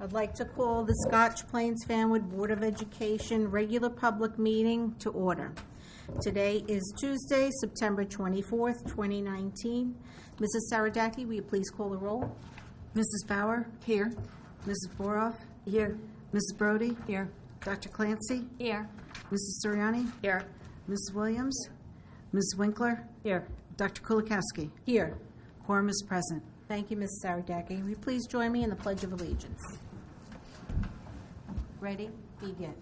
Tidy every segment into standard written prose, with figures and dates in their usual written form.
I'd like to call the Scotch Plains Fanwood Board of Education regular public meeting to order. Today is Tuesday, September 24th, 2019. Mrs. Saradaki, will you please call the roll? Mrs. Bauer? Here. Mrs. Boroff? Here. Mrs. Brody? Here. Dr. Clancy? Here. Mrs. Sirianni? Here. Mrs. Williams? Mrs. Winkler? Here. Dr. Kulikowski? Here. Quorum is present. Thank you, Mrs. Saradaki. Will you please join me in the Pledge of Allegiance? Ready? Begin.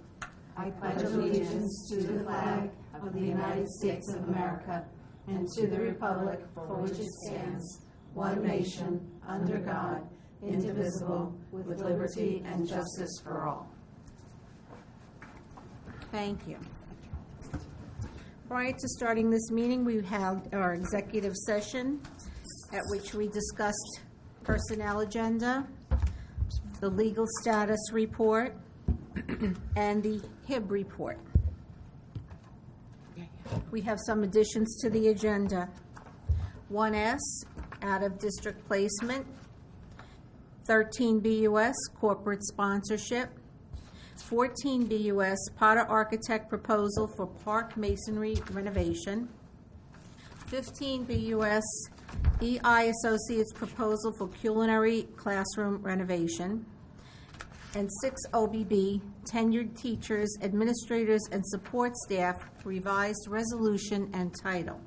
I pledge allegiance to the flag of the United States of America and to the republic for which it stands, one nation, under God, indivisible, with liberty and justice for all. Thank you. Prior to starting this meeting, we held our executive session at which we discussed personnel agenda, the legal status report, and the HIB report. We have some additions to the agenda. 1S, out-of-district placement. 13 BUS, corporate sponsorship. 14 BUS, Potter Architect proposal for park masonry renovation. 15 BUS, EI Associates proposal for culinary classroom renovation. And 6 OBB, tenured teachers, administrators, and support staff, revised resolution and title.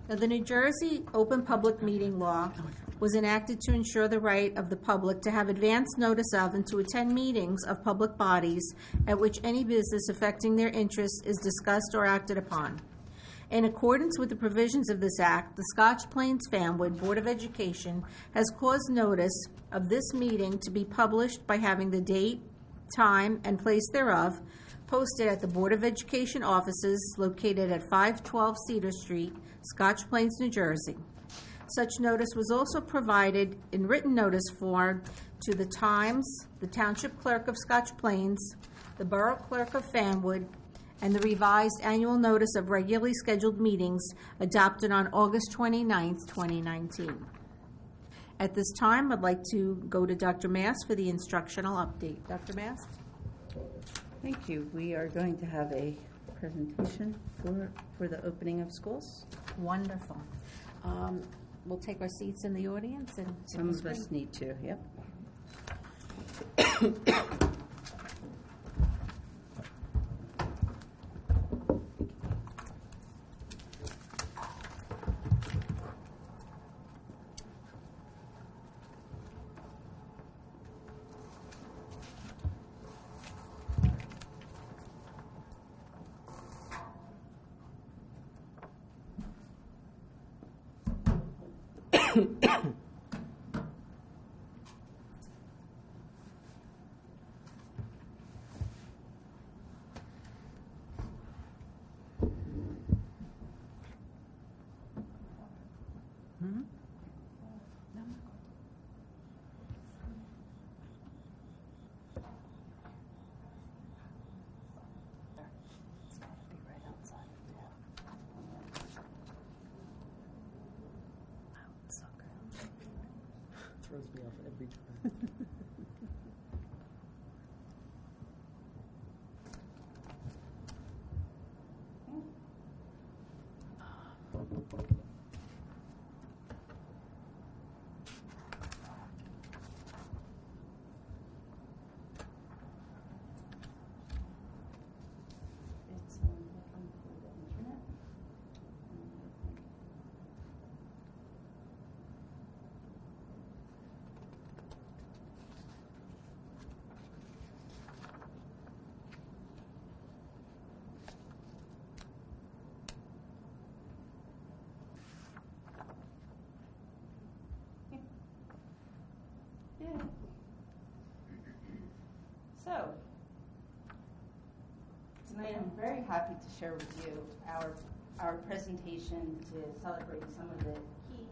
Now, the New Jersey Open Public Meeting Law was enacted to ensure the right of the public to have advance notice of and to attend meetings of public bodies at which any business affecting their interests is discussed or acted upon. In accordance with the provisions of this act, the Scotch Plains Fanwood Board of Education has caused notice of this meeting to be published by having the date, time, and place thereof posted at the Board of Education offices located at 512 Cedar Street, Scotch Plains, New Jersey. Such notice was also provided in written notice form to the Times, the Township Clerk of Scotch Plains, the Borough Clerk of Fanwood, and the revised annual notice of regularly scheduled meetings adopted on August 29th, 2019. At this time, I'd like to go to Dr. Mast for the instructional update. Dr. Mast? Thank you. We are going to have a presentation for the opening of schools. Wonderful. We'll take our seats in the audience and Some of us need to, yep. Throws me off every time. So, tonight I'm very happy to share with you our presentation to celebrate some of the key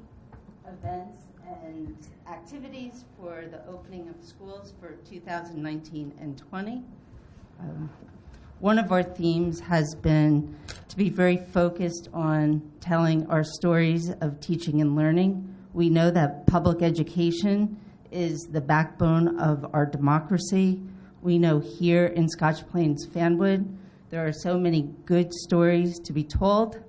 events and activities for the opening of schools for 2019 and 20. One of our themes has been to be very focused on telling our stories of teaching and learning We know that public education is the backbone of our democracy. We know here in Scotch Plains Fanwood, there are so many good stories to be told.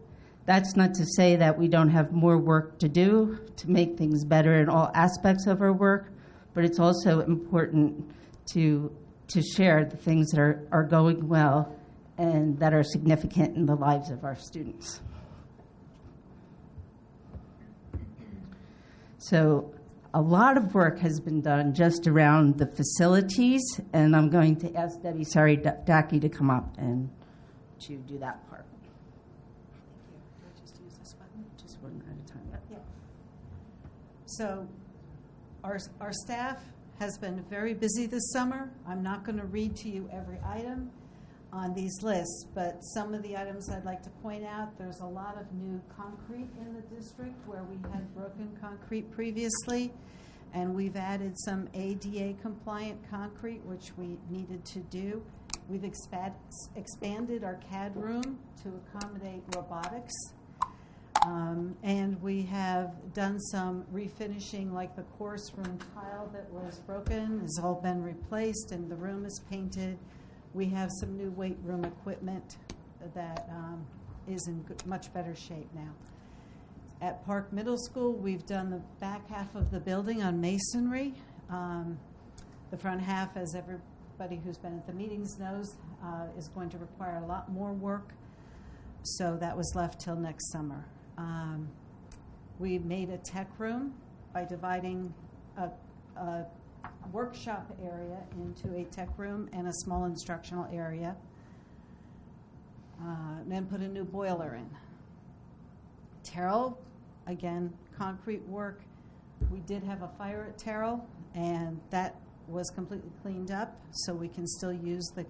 That's not to say that we don't have more work to do to make things better in all aspects of our work, but it's also important to share the things that are going well and that are significant in the lives of our students. So a lot of work has been done just around the facilities, and I'm going to ask Debbie Saridaki to come up and to do that part. Just use this button. Just one at a time. Yeah. So our staff has been very busy this summer. I'm not going to read to you every item on these lists, but some of the items I'd like to point out, there's a lot of new concrete in the district where we had broken concrete previously, and we've added some ADA compliant concrete, which we needed to do. We've expanded our CAD room to accommodate robotics. And we have done some refinishing, like the course room tile that was broken has all been replaced and the room is painted. We have some new weight room equipment that is in much better shape now. At Park Middle School, we've done the back half of the building on masonry. The front half, as everybody who's been at the meetings knows, is going to require a lot more work. So that was left till next summer. We made a tech room by dividing a workshop area into a tech room and a small instructional area. Then put a new boiler in. Terrell, again, concrete work. We did have a fire at Terrell, and that was completely cleaned up, so we can still use the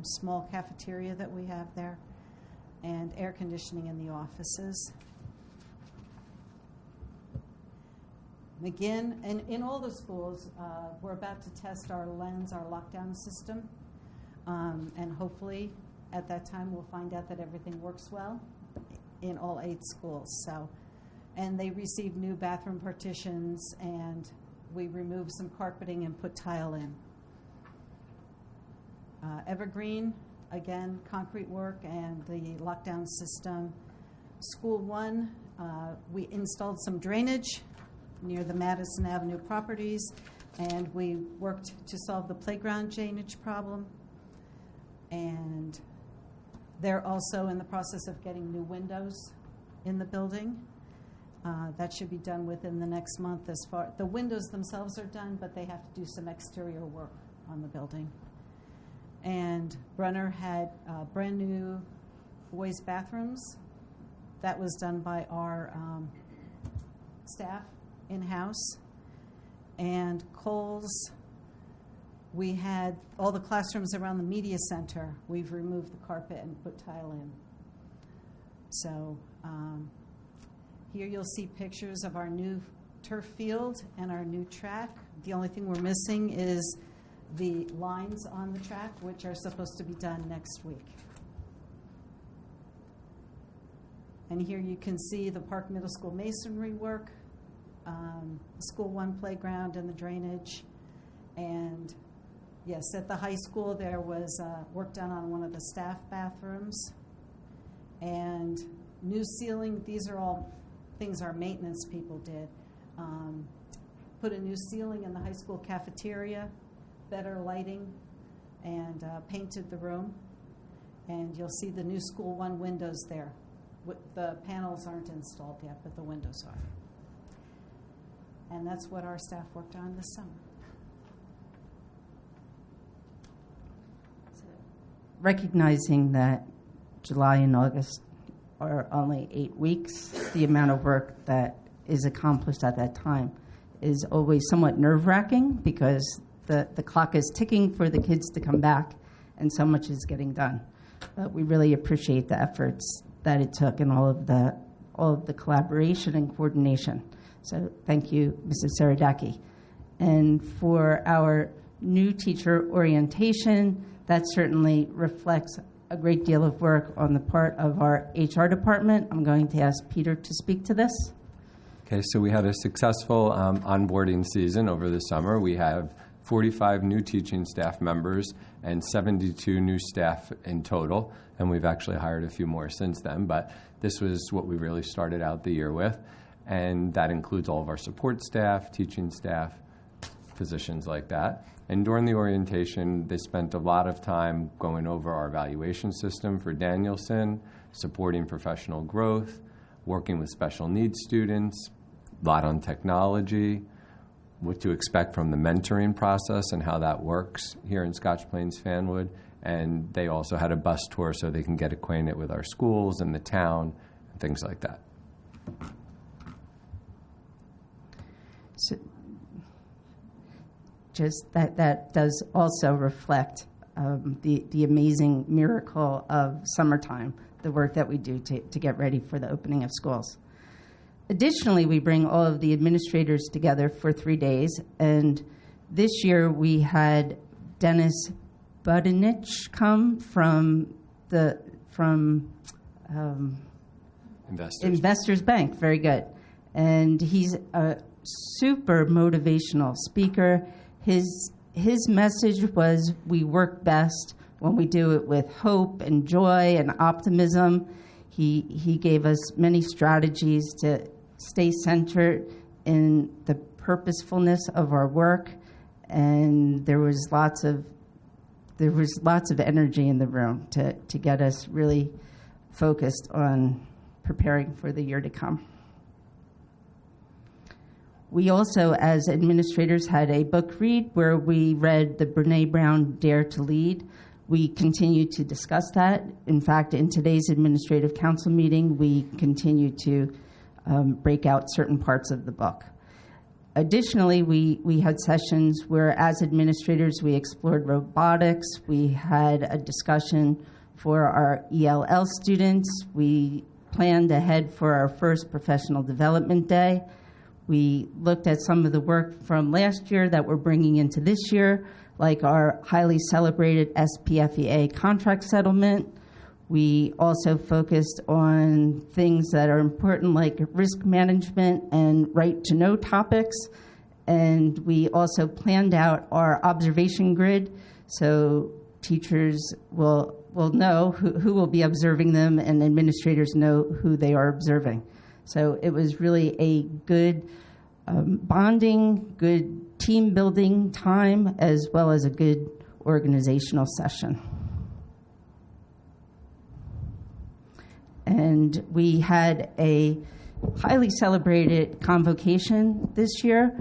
small cafeteria that we have there, and air conditioning in the offices. Again, and in all the schools, we're about to test our lens, our lockdown system, and hopefully at that time we'll find out that everything works well in all 8 schools. So, and they received new bathroom partitions, and we removed some carpeting and put tile in. Evergreen, again, concrete work and the lockdown system. School 1, we installed some drainage near the Madison Avenue properties, and we worked to solve the playground drainage problem. And they're also in the process of getting new windows in the building. That should be done within the next month. As far the windows themselves are done, but they have to do some exterior work on the building. And Brunner had brand new boys' bathrooms. That was done by our staff in-house. And Coles, we had all the classrooms around the media center. We've removed the carpet and put tile in. So here you'll see pictures of our new turf field and our new track. The only thing we're missing is the lines on the track, which are supposed to be done next week. And here you can see the Park Middle School masonry work, School 1 playground and the drainage. And yes, at the high school there was work done on one of the staff bathrooms. And new ceiling, these are all things our maintenance people did. Put a new ceiling in the high school cafeteria, better lighting, and painted the room. And you'll see the new School 1 windows there. The panels aren't installed yet, but the windows are. And that's what our staff worked on this summer. Recognizing that July and August are only 8 weeks, the amount of work that is accomplished at that time is always somewhat nerve-wracking because the clock is ticking for the kids to come back and so much is getting done. But we really appreciate the efforts that it took and all of the collaboration and coordination. So thank you, Mrs. Saridaki. And for our new teacher orientation, that certainly reflects a great deal of work on the part of our HR department. I'm going to ask Peter to speak to this. Okay, so we had a successful onboarding season over the summer. We have 45 new teaching staff members and 72 new staff in total, and we've actually hired a few more since then, but this was what we really started out the year with, and that includes all of our support staff, teaching staff, positions like that. And during the orientation, they spent a lot of time going over our evaluation system for Danielson, supporting professional growth, working with special needs students, a lot on technology, what to expect from the mentoring process and how that works here in Scotch Plains Fanwood. And they also had a bus tour so they can get acquainted with our schools and the town and things like that. So just that does also reflect the amazing miracle of summertime, the work that we do to get ready for the opening of schools. Additionally, we bring all of the administrators together for 3 days, and this year we had Dennis Budenich come from Investors Bank. Very good. And he's a super motivational speaker. His message was, we work best when we do it with hope and joy and optimism. He gave us many strategies to stay centered in the purposefulness of our work, and there was lots of energy in the room to get us really focused on preparing for the year to come. We also, as administrators, had a book read where we read the Brene Brown Dare to Lead. We continue to discuss that. In fact, in today's Administrative Council meeting, we continue to break out certain parts of the book. Additionally, we had sessions where, as administrators, we explored robotics. We had a discussion for our ELL students. We planned ahead for our first professional development day. We looked at some of the work from last year that we're bringing into this year, like our highly celebrated Spfboe contract settlement. We also focused on things that are important, like risk management and right-to-know topics. And we also planned out our observation grid, so teachers will know who will be observing them, and administrators know who they are observing. So it was really a good bonding, good team building time, as well as a good organizational session. And we had a highly celebrated convocation this year.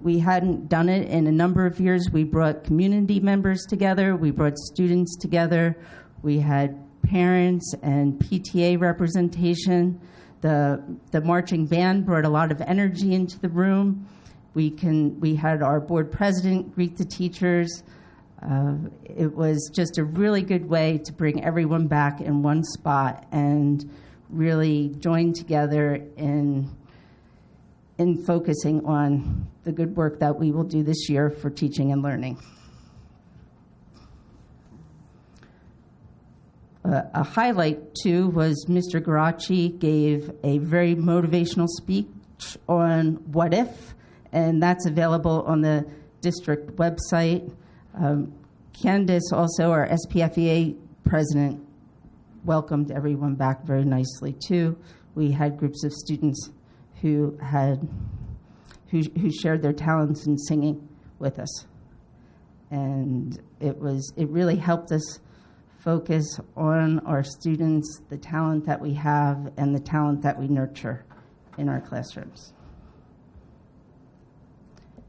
We hadn't done it in a number of years. We brought community members together. We brought students together. We had parents and PTA representation. The marching band brought a lot of energy into the room. We had our board president greet the teachers. It was just a really good way to bring everyone back in one spot and really join together in focusing on the good work that we will do this year for teaching and learning. A highlight, too, was Mr. Garaci gave a very motivational speech on what if, and that's available on the district website. Candace, also our Spfboe president, welcomed everyone back very nicely, too. We had groups of students who shared their talents in singing with us. And it really helped us focus on our students, the talent that we have, and the talent that we nurture in our classrooms.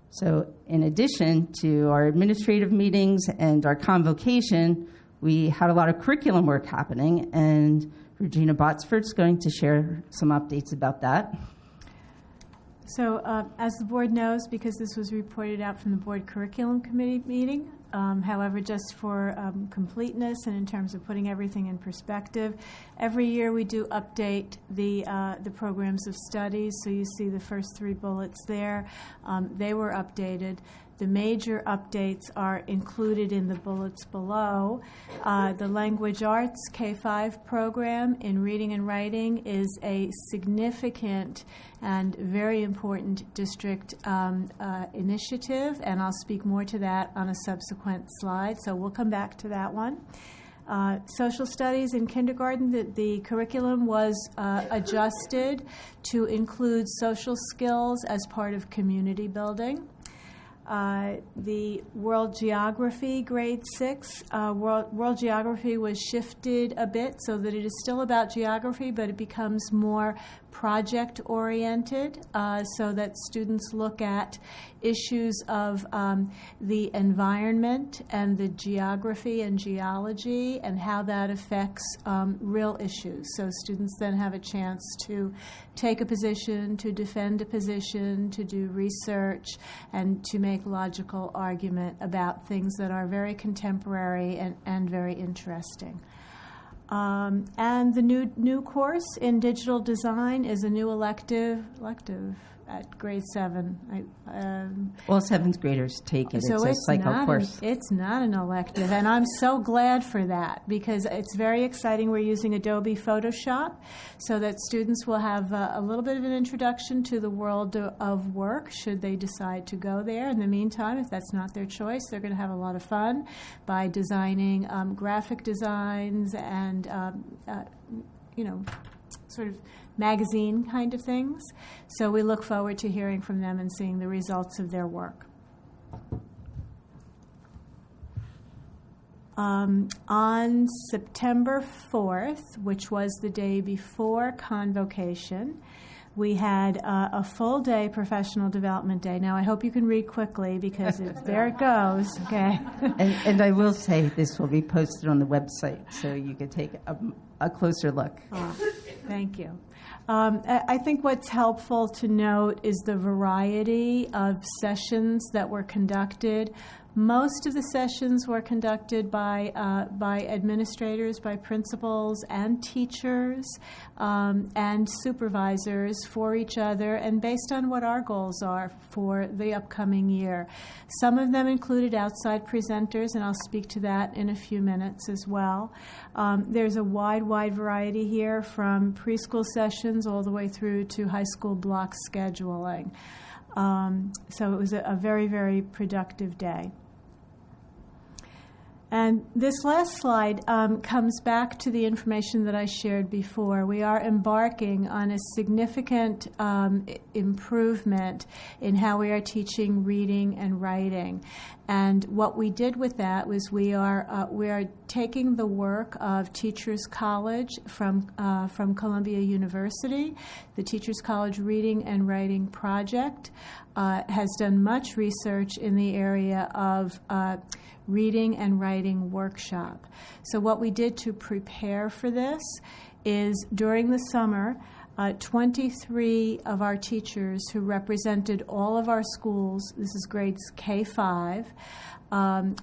So in addition to our administrative meetings and our convocation, we had a lot of curriculum work happening, and Regina Botsford's going to share some updates about that. So as the board knows, because this was reported out from the board curriculum committee meeting, however, just for completeness and in terms of putting everything in perspective, every year we do update the programs of studies. So you see the first 3 bullets there. They were updated. The major updates are included in the bullets below. The Language Arts K-5 program in reading and writing is a significant and very important district initiative, and I'll speak more to that on a subsequent slide, so we'll come back to that one. Social studies in kindergarten, the curriculum was adjusted to include social skills as part of community building. The World Geography, grade 6, World Geography was shifted a bit so that it is still about geography, but it becomes more project-oriented, so that students look at issues of the environment and the geography and geology and how that affects real issues. So students then have a chance to take a position, to defend a position, to do research, and to make logical argument about things that are very contemporary and very interesting. And the new course in digital design is a new elective at grade 7. All 7th graders take it. So it's a cycle course. It's not an elective, and I'm so glad for that because it's very exciting. We're using Adobe Photoshop so that students will have a little bit of an introduction to the world of work should they decide to go there. In the meantime, if that's not their choice, they're going to have a lot of fun by designing graphic designs and, sort of magazine kind of things. So we look forward to hearing from them and seeing the results of their work. On September 4th, which was the day before convocation, we had a full day professional development day. Now, I hope you can read quickly because there it goes, okay? And I will say this will be posted on the website so you can take a closer look. Thank you. I think what's helpful to note is the variety of sessions that were conducted. Most of the sessions were conducted by administrators, by principals and teachers and supervisors for each other and based on what our goals are for the upcoming year. Some of them included outside presenters, and I'll speak to that in a few minutes as well. There's a wide variety here from preschool sessions all the way through to high school block scheduling. So it was a very, very productive day. And this last slide comes back to the information that I shared before. We are embarking on a significant improvement in how we are teaching reading and writing. And what we did with that was we are taking the work of Teachers College from Columbia University. The Teachers College Reading and Writing Project has done much research in the area of reading and writing workshop. So what we did to prepare for this is during the summer, 23 of our teachers who represented all of our schools, this is grades K-5,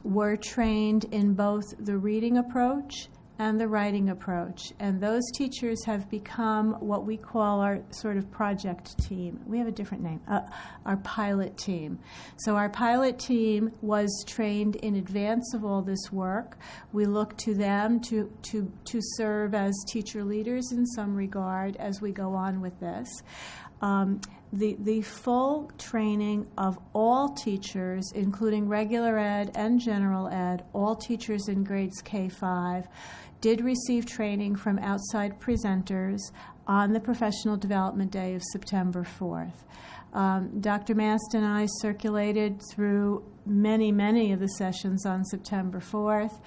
were trained in both the reading approach and the writing approach. And those teachers have become what we call our sort of project team. We have a different name, our pilot team. So our pilot team was trained in advance of all this work. We look to them to serve as teacher leaders in some regard as we go on with this. The full training of all teachers, including regular ed and general ed, all teachers in grades K-5, did receive training from outside presenters on the Professional Development Day of September 4th. Dr. Mast and I circulated through many of the sessions on September 4th.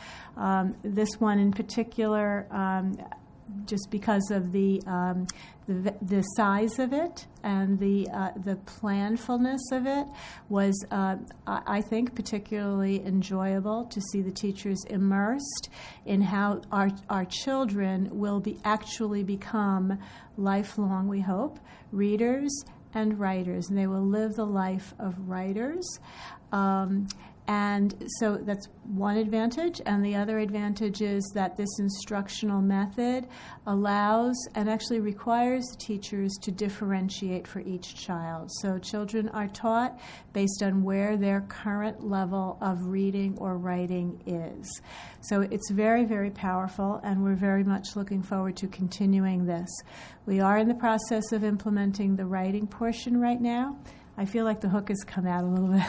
This one in particular, just because of the size of it and the planfulness of it, was I think particularly enjoyable to see the teachers immersed in how our children will actually become lifelong, we hope, readers and writers, and they will live the life of writers. And so that's one advantage. And the other advantage is that this instructional method allows and actually requires teachers to differentiate for each child. So children are taught based on where their current level of reading or writing is. So it's very, very powerful, and we're very much looking forward to continuing this. We are in the process of implementing the writing portion right now. I feel like the hook has come out a little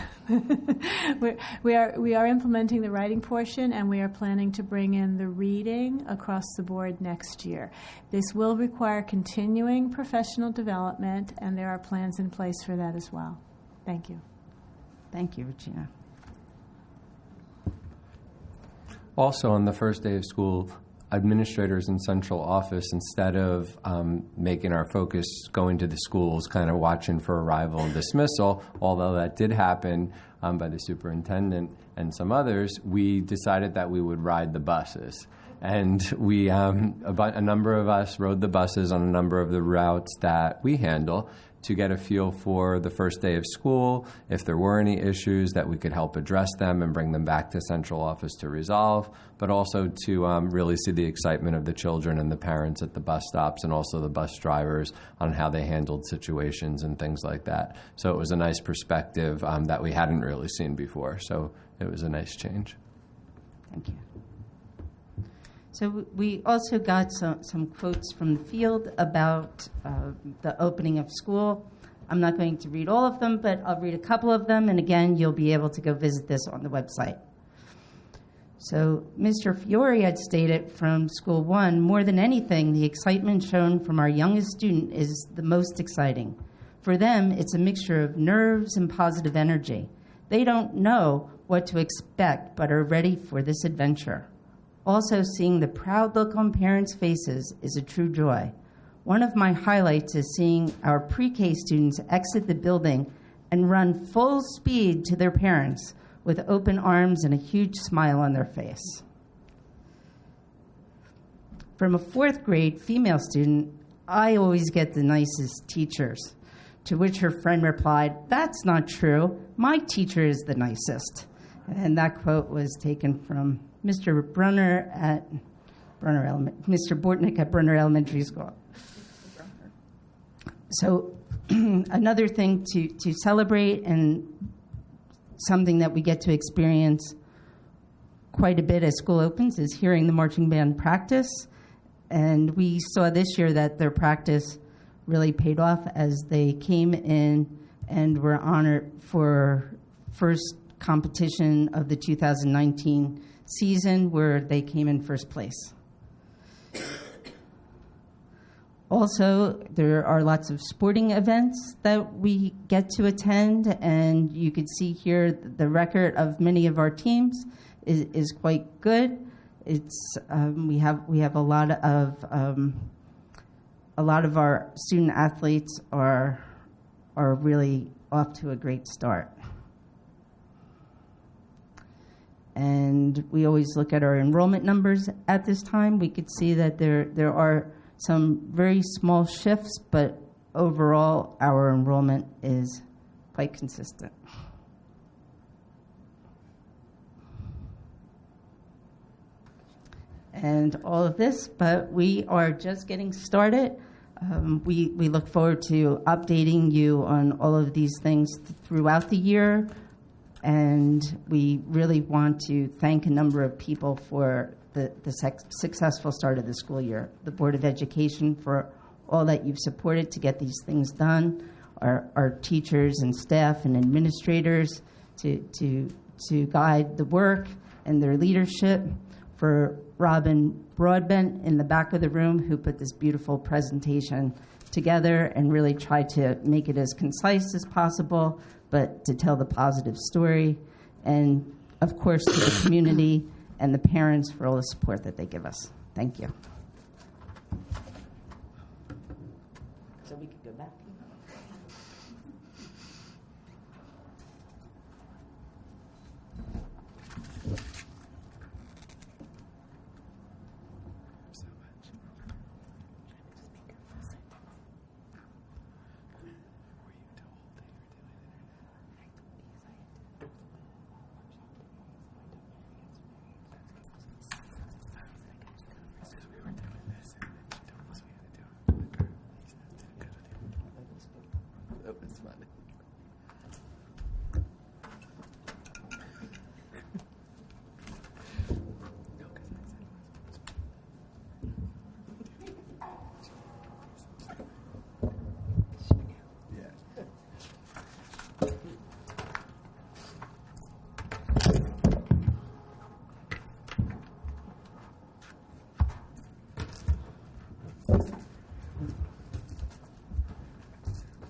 bit. we are implementing the writing portion, and we are planning to bring in the reading across the board next year. This will require continuing professional development, and there are plans in place for that as well. Thank you. Thank you, Regina. Also, on the first day of school, administrators in central office, instead of making our focus going to the schools, kind of watching for arrival and dismissal, although that did happen by the superintendent and some others, we decided that we would ride the buses. And we, a number of us rode the buses on a number of the routes that we handle to get a feel for the first day of school, if there were any issues that we could help address them and bring them back to central office to resolve, but also to really see the excitement of the children and the parents at the bus stops, and also the bus drivers on how they handled situations and things like that. So it was a nice perspective that we hadn't really seen before. So it was a nice change. Thank you. So we also got some quotes from the field about the opening of school. I'm not going to read all of them, but I'll read a couple of them, and again, you'll be able to go visit this on the website. So Mr. Fiore had stated from School 1, more than anything, the excitement shown from our youngest student is the most exciting. For them, it's a mixture of nerves and positive energy. They don't know what to expect, but are ready for this adventure. Also, seeing the proud look on parents' faces is a true joy. One of my highlights is seeing our pre-K students exit the building and run full speed to their parents with open arms and a huge smile on their face. From a 4th grade female student, I always get the nicest teachers, to which her friend replied, "That's not true. My teacher is the nicest." And that quote was taken from Mr. Brunner at Mr. Bortnick at Brunner Elementary School. So another thing to celebrate, and something that we get to experience quite a bit as school opens, is hearing the marching band practice. And we saw this year that their practice really paid off as they came in and were honored for first competition of the 2019 season, where they came in first place. Also, there are lots of sporting events that we get to attend, and you can see here the record of many of our teams is quite good. It's we have a lot of our student athletes are really off to a great start. And we always look at our enrollment numbers at this time. We could see that there are some very small shifts, but overall our enrollment is quite consistent. And all of this, but we are just getting started. We look forward to updating you on all of these things throughout the year. And we really want to thank a number of people for the successful start of the school year. The Board of Education for all that you've supported to get these things done, our teachers and staff and administrators to guide the work and their leadership, for Robin Broadbent in the back of the room, who put this beautiful presentation together and really tried to make it as concise as possible, but to tell the positive story, and of course to the community and the parents for all the support that they give us. Thank you. So we could go back. That was funny.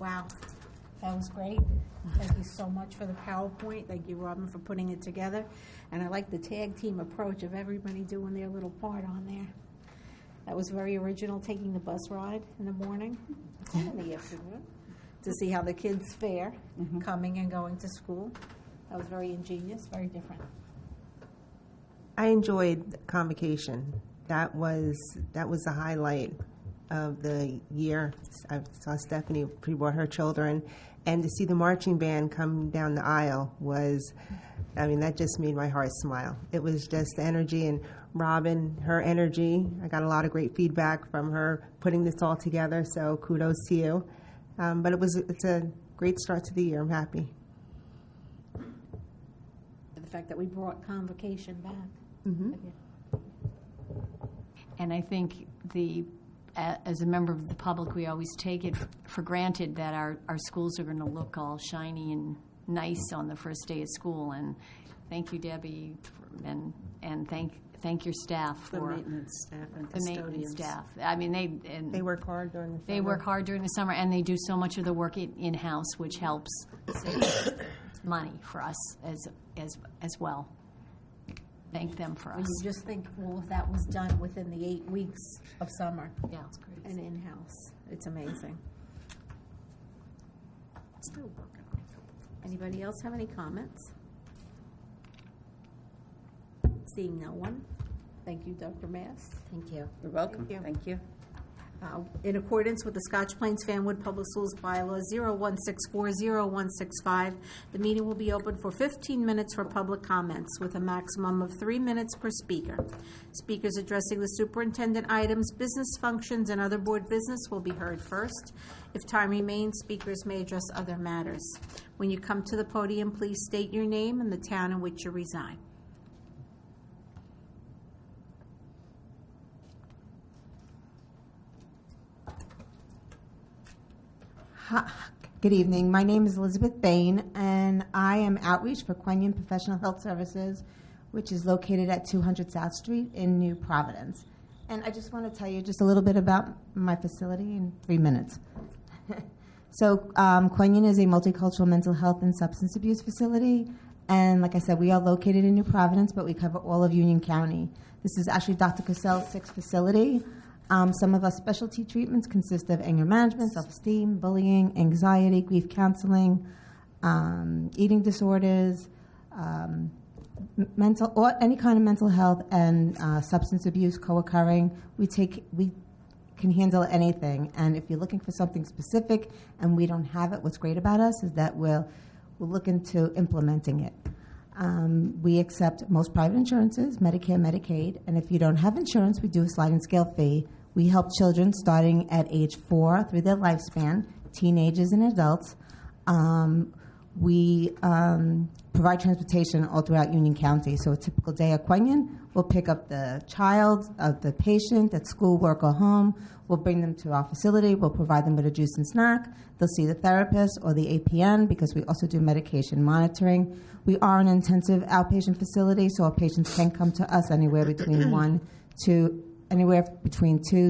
Wow, that was great. Thank you so much for the PowerPoint. Thank you, Robin, for putting it together. And I like the tag team approach of everybody doing their little part on there. That was very original, taking the bus ride in the morning and in the afternoon to see how the kids fare coming and going to school. That was very ingenious, very different. I enjoyed convocation. That was the highlight of the year. I saw Stephanie pre-brought her children, and to see the marching band come down the aisle was, that just made my heart smile. It was just the energy, and Robin, her energy. I got a lot of great feedback from her putting this all together, so kudos to you. But it's a great start to the year. I'm happy. The fact that we brought convocation back. Mm-hmm. And I think as a member of the public, we always take it for granted that our schools are going to look all shiny and nice on the first day of school. And thank you, Debbie, and thank your staff The for maintenance staff and the custodians. maintenance staff. I mean, They work hard during the summer. they work hard during the summer, and they do so much of the work in-house, which helps save money for us as well. Thank them for When us. you just think all of that was done within the 8 weeks of summer Yeah, it's great. and in-house. It's amazing. Still working on it. Anybody else have any comments? Seeing no one. Thank you, Dr. Mass. Thank you. You're welcome. Thank you. Thank you. In accordance with the Scotch Plains Fanwood Public Schools Bylaw 01640165, the meeting will be open for 15 minutes for public comments with a maximum of 3 minutes per speaker. Speakers addressing the superintendent items, business functions, and other board business will be heard first. If time remains, speakers may address other matters. When you come to the podium, please state your name and the town in which you reside. Good evening. My name is Elizabeth Bain, and I am outreach for Quenyon Professional Health Services, which is located at 200 South Street in New Providence. And I just want to tell you just a little bit about my facility in 3 minutes. So Quenyon is a multicultural mental health and substance abuse facility. And like I said, we are located in New Providence, but we cover all of Union County. This is actually Dr. Cassell's 6th facility. Some of our specialty treatments consist of anger management, self-esteem, bullying, anxiety, grief counseling, eating disorders, any kind of mental health and substance abuse co-occurring. We can handle anything. And if you're looking for something specific and we don't have it, what's great about us is that we'll look into implementing it. We accept most private insurances, Medicare, Medicaid, and if you don't have insurance, we do a sliding scale fee. We help children starting at age 4 through their lifespan, teenagers and adults. We provide transportation all throughout Union County. So a typical day at Quenyon, we'll pick up the child, the patient at school, work, or home. We'll bring them to our facility. We'll provide them with a juice and snack. They'll see the therapist or the APN because we also do medication monitoring. We are an intensive outpatient facility, so our patients can come to us anywhere between 2,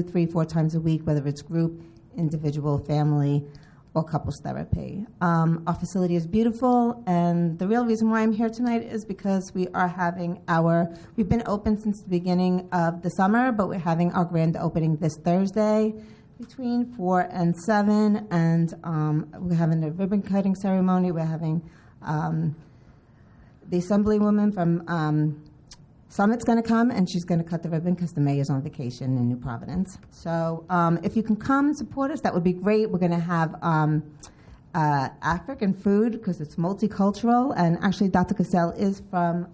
3, 4 times a week, whether it's group, individual, family, or couples therapy. Our facility is beautiful, and the real reason why I'm here tonight is because we are having we've been open since the beginning of the summer, but we're having our grand opening this Thursday between 4 and 7, and we're having a ribbon cutting ceremony. We're having the assemblywoman from Summit's going to come, and she's going to cut the ribbon because the mayor's on vacation in New Providence. So if you can come and support us, that would be great. We're going to have African food because it's multicultural. And actually, Dr. Cassell is from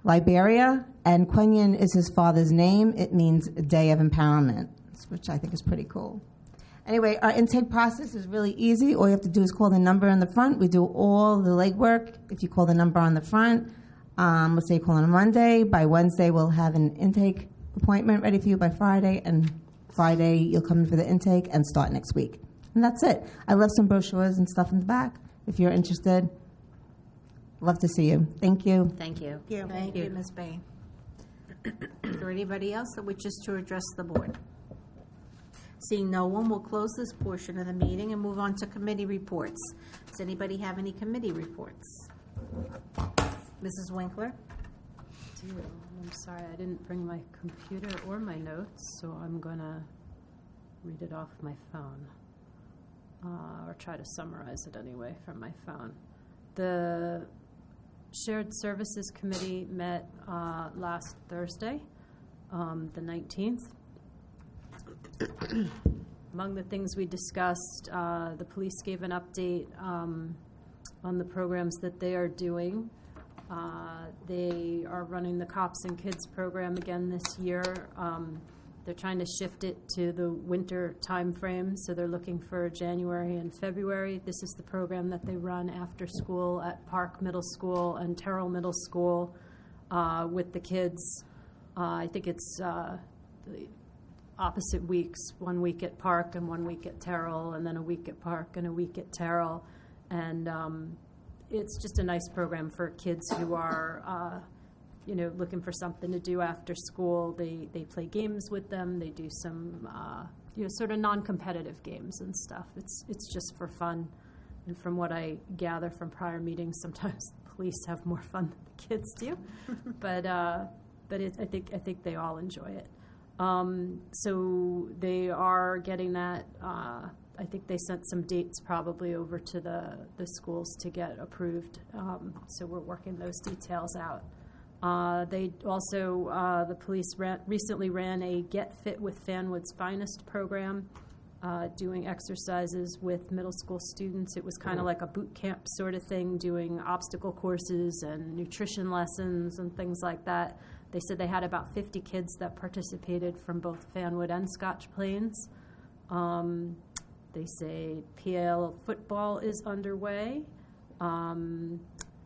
Liberia, and Quenyon is his father's name. It means Day of Empowerment, which I think is pretty cool. Anyway, our intake process is really easy. All you have to do is call the number in the front. We do all the legwork. If you call the number on the front, let's say you call on a Monday, by Wednesday we'll have an intake appointment ready for you by Friday, and Friday you'll come in for the intake and start next week. And that's it. I left some brochures and stuff in the back. If you're interested, love to see you. Thank you. Thank you. Thank you, Ms. Bain. Is there anybody else that wishes to address the board? Seeing no one, we'll close this portion of the meeting and move on to committee reports. Does anybody have any committee reports? Mrs. Winkler? I'm sorry, I didn't bring my computer or my notes, so I'm going to read it off my phone, or try to summarize it anyway from my phone. The Shared Services Committee met last Thursday, the 19th. Among the things we discussed, the police gave an update on the programs that they are doing. They are running the Cops and Kids program again this year. They're trying to shift it to the winter time frame, so they're looking for January and February. This is the program that they run after school at Park Middle School and Terrell Middle School with the kids. I think it's the opposite weeks, 1 week at Park and 1 week at Terrell, and then a week at Park and a week at Terrell. And it's just a nice program for kids who are, looking for something to do after school. They play games with them. They do some, sort of non-competitive games and stuff. It's just for fun. And from what I gather from prior meetings, sometimes the police have more fun than the kids do. But I think they all enjoy it. So they are getting that. I think they sent some dates probably over to the schools to get approved. So we're working those details out. They also, the police recently ran a Get Fit with Fanwood's Finest program, doing exercises with middle school students. It was kind of like a boot camp sort of thing, doing obstacle courses and nutrition lessons and things like that. They said they had about 50 kids that participated from both Fanwood and Scotch Plains. They say PL football is underway.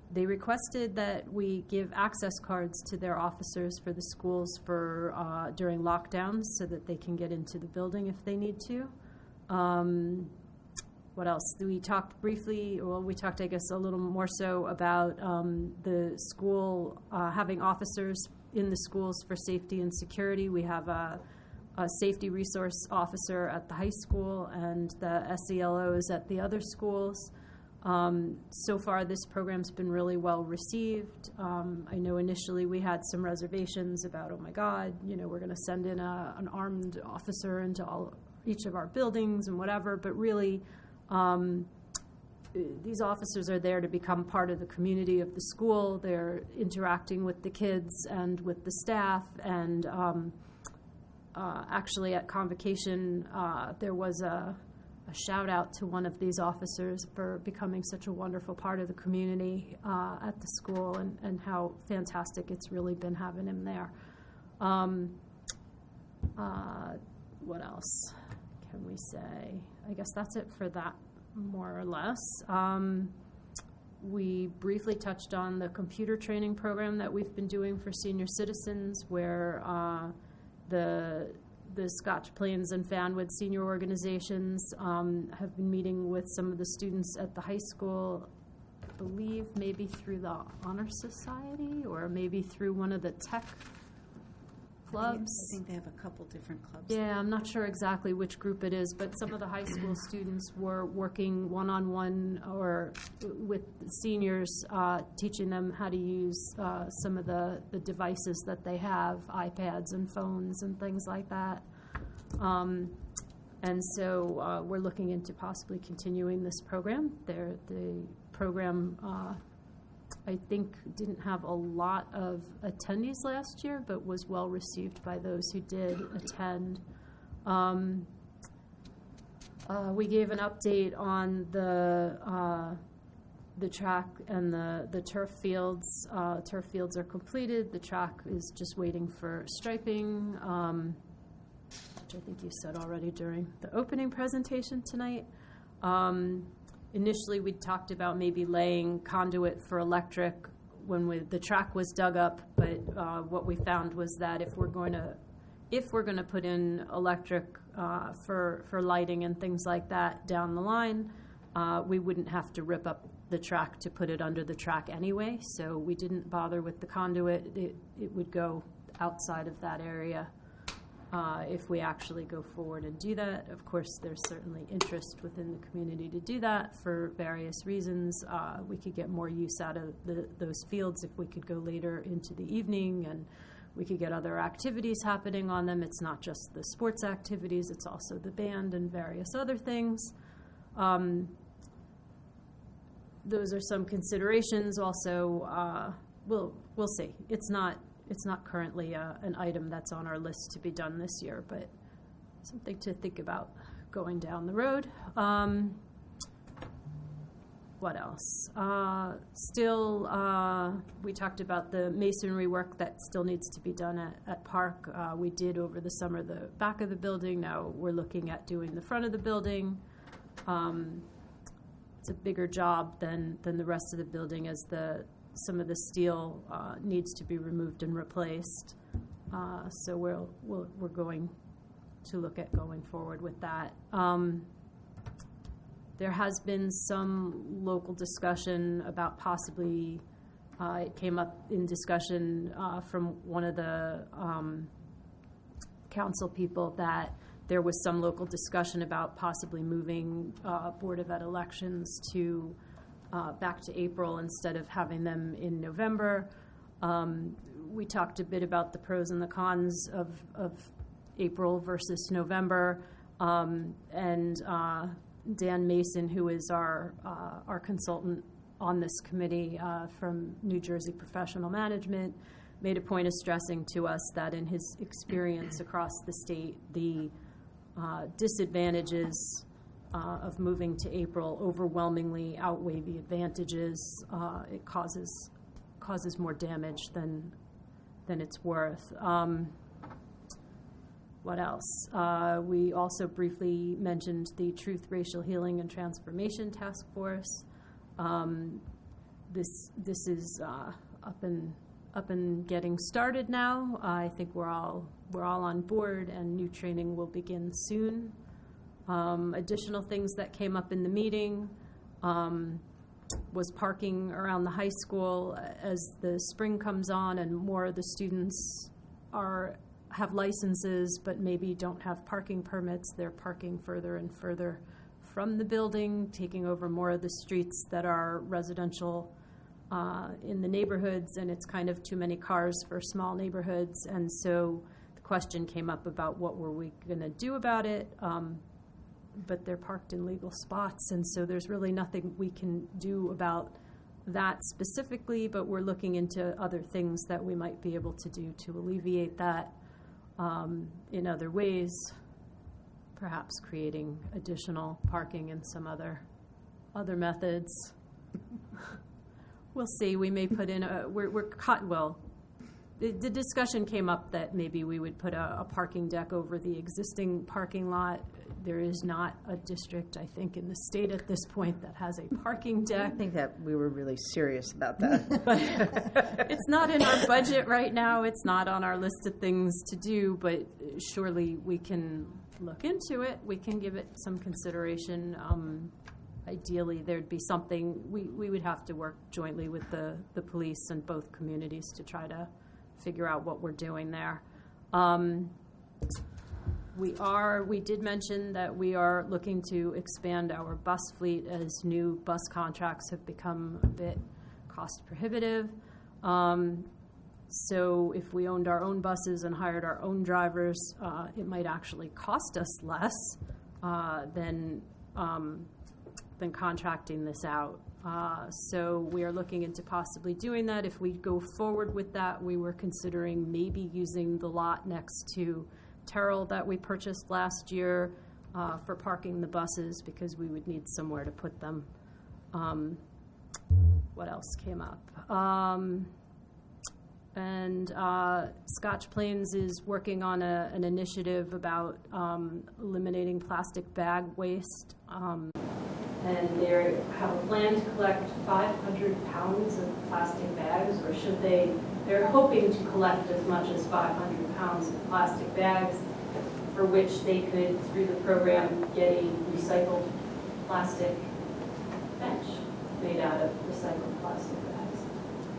They requested that we give access cards to their officers for the schools for during lockdowns so that they can get into the building if they need to. What else? We talked briefly, we talked, I guess, a little more so about the school having officers in the schools for safety and security. We have a safety resource officer at the high school and the SELOs at the other schools. So far, this program's been really well received. I know initially we had some reservations about, oh my God, we're going to send in an armed officer into each of our buildings and whatever, but really these officers are there to become part of the community of the school. They're interacting with the kids and with the staff, and actually at convocation there was a shout out to one of these officers for becoming such a wonderful part of the community at the school, and how fantastic it's really been having him there. What else can we say? I guess that's it for that, more or less. We briefly touched on the computer training program that we've been doing for senior citizens, where the Scotch Plains and Fanwood senior organizations have been meeting with some of the students at the high school, I believe maybe through the Honor Society or maybe through one of the tech clubs. I think they have a couple different clubs. Yeah, I'm not sure exactly which group it is, but some of the high school students were working one-on-one or with seniors, teaching them how to use some of the devices that they have, iPads and phones and things like that. And so we're looking into possibly continuing this program. The program, I think, didn't have a lot of attendees last year, but was well received by those who did attend. We gave an update on the track and the turf fields. Turf fields are completed. The track is just waiting for striping. which I think you said already during the opening presentation tonight. Initially, we talked about maybe laying conduit for electric when the track was dug up, but what we found was that if we're going to put in electric for lighting and things like that down the line, we wouldn't have to rip up the track to put it under the track anyway. So we didn't bother with the conduit. It would go outside of that area if we actually go forward and do that. Of course, there's certainly interest within the community to do that for various reasons. We could get more use out of those fields if we could go later into the evening, and we could get other activities happening on them. It's not just the sports activities, it's also the band and various other things. Those are some considerations. Also, we'll see. It's not currently an item that's on our list to be done this year, but something to think about going down the road. What else? We talked about the masonry work that still needs to be done at Park. We did over the summer the back of the building. Now we're looking at doing the front of the building. It's a bigger job than the rest of the building, as some of the steel needs to be removed and replaced. So we're going to look at going forward with that. There has been some local discussion about possibly, it came up in discussion from one of the council people, that there was some local discussion about possibly moving Board of Ed elections to back to April instead of having them in November. We talked a bit about the pros and the cons of April versus November, and Dan Mason, who is our consultant on this committee from New Jersey Professional Management, made a point of stressing to us that in his experience across the state, the disadvantages of moving to April overwhelmingly outweigh the advantages. It causes more damage than it's worth. What else? We also briefly mentioned the Truth, Racial Healing, and Transformation Task Force. This is up and getting started now. I think we're all on board, and new training will begin soon. Additional things that came up in the meeting was parking around the high school. As the spring comes on and more of the students have licenses but maybe don't have parking permits, they're parking further and further from the building, taking over more of the streets that are residential in the neighborhoods, and it's kind of too many cars for small neighborhoods. And so the question came up about what were we going to do about it, but they're parked in legal spots, and so there's really nothing we can do about that specifically, but we're looking into other things that we might be able to do to alleviate that in other ways, perhaps creating additional parking and some other methods. We'll see. We may put in the discussion came up that maybe we would put a parking deck over the existing parking lot. There is not a district, I think, in the state at this point that has a parking deck. I think that we were really serious about that. But it's not in our budget right now. It's not on our list of things to do, but surely we can look into it. We can give it some consideration. Ideally, there'd be something, we would have to work jointly with the police and both communities to try to figure out what we're doing there. We did mention that we are looking to expand our bus fleet as new bus contracts have become a bit cost prohibitive. So if we owned our own buses and hired our own drivers, it might actually cost us less than contracting this out. So we are looking into possibly doing that. If we go forward with that, we were considering maybe using the lot next to Terrell that we purchased last year for parking the buses, because we would need somewhere to put them. What else came up? And Scotch Plains is working on an initiative about eliminating plastic bag waste. And they have a plan to collect 500 pounds of plastic bags, or they're hoping to collect as much as 500 pounds of plastic bags, for which they could, through the program, get a recycled plastic bench made out of recycled plastic bags,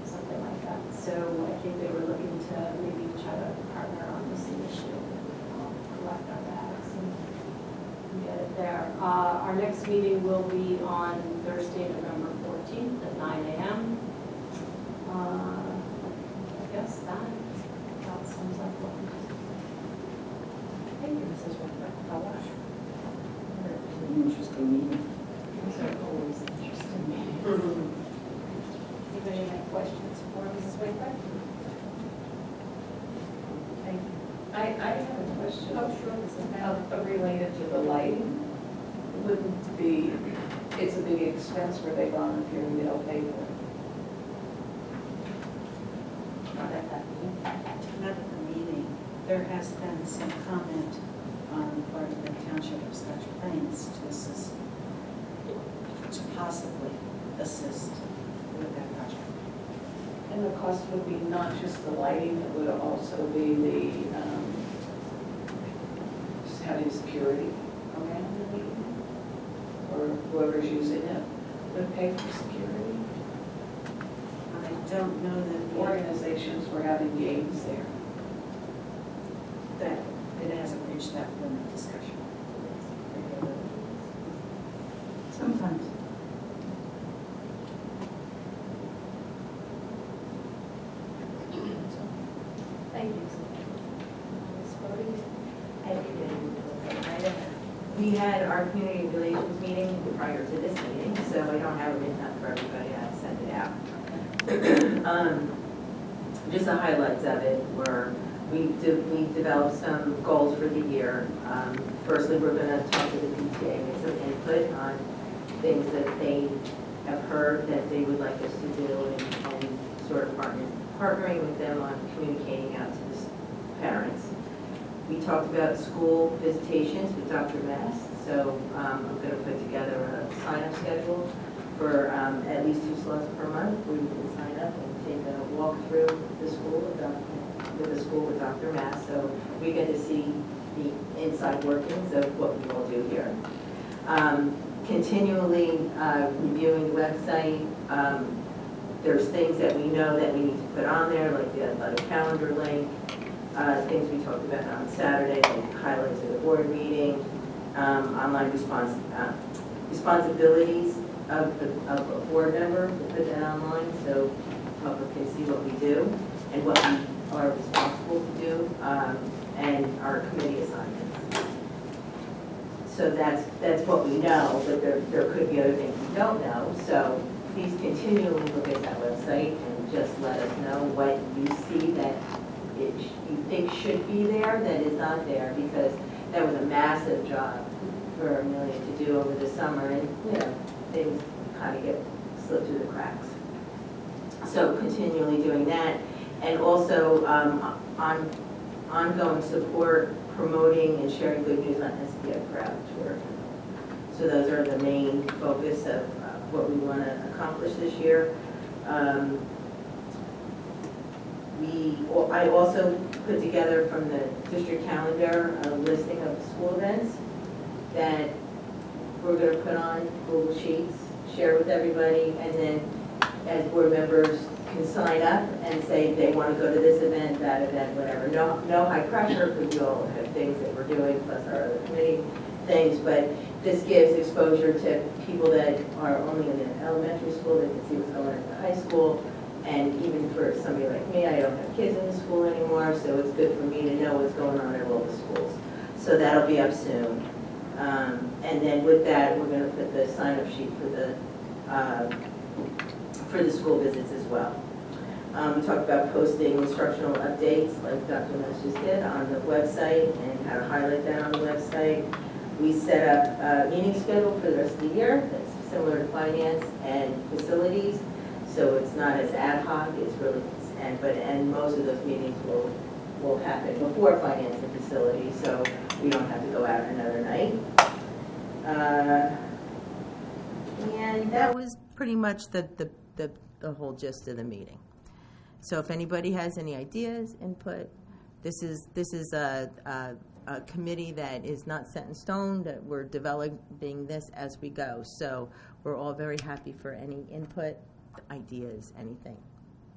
something like that. So I think they were looking to maybe try to partner on this initiative, collect our bags and get it there. Our next meeting will be on Thursday, November 14th at 9 a.m. I guess that sums up what we just. Thank you, Mrs. Whitmer. Interesting meeting. These are always interesting meetings. Anybody have questions for Mrs. Whitmer? Thank you. I have a question. Oh, sure, Mrs. Related to the lighting. Wouldn't be, it's a big expense where they volunteer and they don't pay for it. Not at that meeting. Not at the meeting. There has been some comment on the part of the Township of Scotch Plains to possibly assist with that project. And the cost would be not just the lighting, it would also be the, just having security around the meeting, or whoever's using it would pay for security. I don't know that Organizations were having games there. that it hasn't reached that point of discussion. Sometimes. Thank you. We had our community relations meeting prior to this meeting, so I don't have it written up for everybody. I sent it out. Just the highlights of it were we developed some goals for the year. Firstly, we're going to talk to the PTA, get some input on things that they have heard that they would like us to do, and sort of partnering with them on communicating out to the parents. We talked about school visitations with Dr. Mass, so I'm going to put together a sign-up schedule for at least 2 slots per month where you can sign up and take a walk through the school with Dr. Mass, so we get to see the inside workings of what we all do here. Continually reviewing the website. There's things that we know that we need to put on there, like the athletic calendar link, things we talked about on Saturday, like highlights of the board meeting, online responsibilities of a board member, to put that online so the public can see what we do and what we are responsible to do, and our committee assignments. So that's what we know, but there could be other things we don't know. So please continually look at that website and just let us know what you see that you think should be there that is not there, because that was a massive job for Amelia to do over the summer, and things kind of get slipped through the cracks. So continually doing that, and also ongoing support, promoting and sharing good news on SPF for outreach work. So those are the main focus of what we want to accomplish this year. I also put together from the district calendar a listing of school events that we're going to put on Google Sheets, share with everybody, and then as board members can sign up and say they want to go to this event, that event, whatever. No high pressure, because we all have things that we're doing, plus our other committee things, but this gives exposure to people that are only in the elementary school, they can see what's going on in the high school, and even for somebody like me, I don't have kids in the school anymore, so it's good for me to know what's going on at all the schools. So that'll be up soon. And then with that, we're going to put the sign-up sheet for the school visits as well. We talked about posting instructional updates, like Dr. Mess just did, on the website and how to highlight that on the website. We set up a meeting schedule for the rest of the year that's similar to finance and facilities, so it's not as ad hoc, it's really And most of those meetings will happen before finance and facilities, so we don't have to go out another night. And That was pretty much the whole gist of the meeting. So if anybody has any ideas, input, this is a committee that is not set in stone, that we're developing this as we go. So we're all very happy for any input, ideas, anything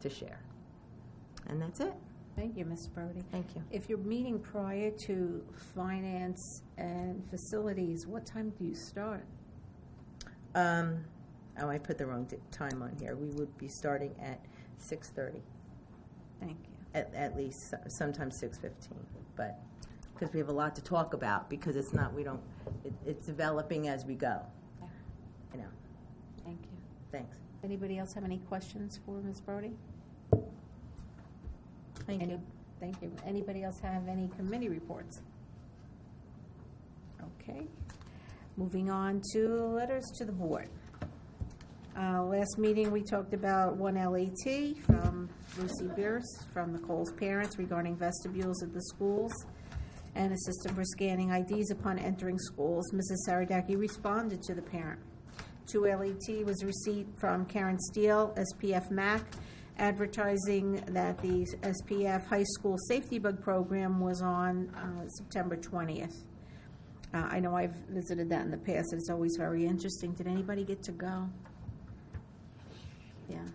to share. And that's it. Thank you, Ms. Brody. Thank you. If you're meeting prior to finance and facilities, what time do you start? I put the wrong time on here. We would be starting at 6:30. Thank you. At least, sometimes 6:15, but because we have a lot to talk about, because it's developing as we go. Yeah. You know. Thank you. Thanks. Anybody else have any questions for Ms. Brody? Thank you. Thank you. Anybody else have any committee reports? Okay. Moving on to letters to the board. Last meeting, we talked about one LAT from Lucy Bierce from Nicole's parents regarding vestibules at the schools and a system for scanning IDs upon entering schools. Mrs. Saradaki responded to the parent. 2 LAT was received from Karen Steele, SPF MAC, advertising that the SPF High School Safety Bug Program was on September 20th. I know I've visited that in the past. It's always very interesting. Did anybody get to go? Yeah.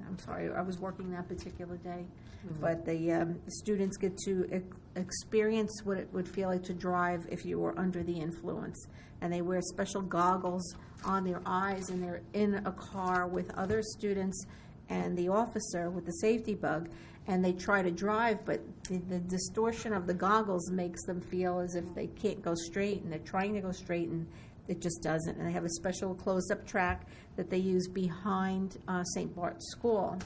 I'm sorry, I was working that particular day. Mm-hmm. But the students get to experience what it would feel like to drive if you were under the influence. And they wear special goggles on their eyes, and they're in a car with other students and the officer with the safety bug, and they try to drive, but the distortion of the goggles makes them feel as if they can't go straight, and they're trying to go straight, and it just doesn't. And they have a special closed-up track that they use behind St. Bart's School.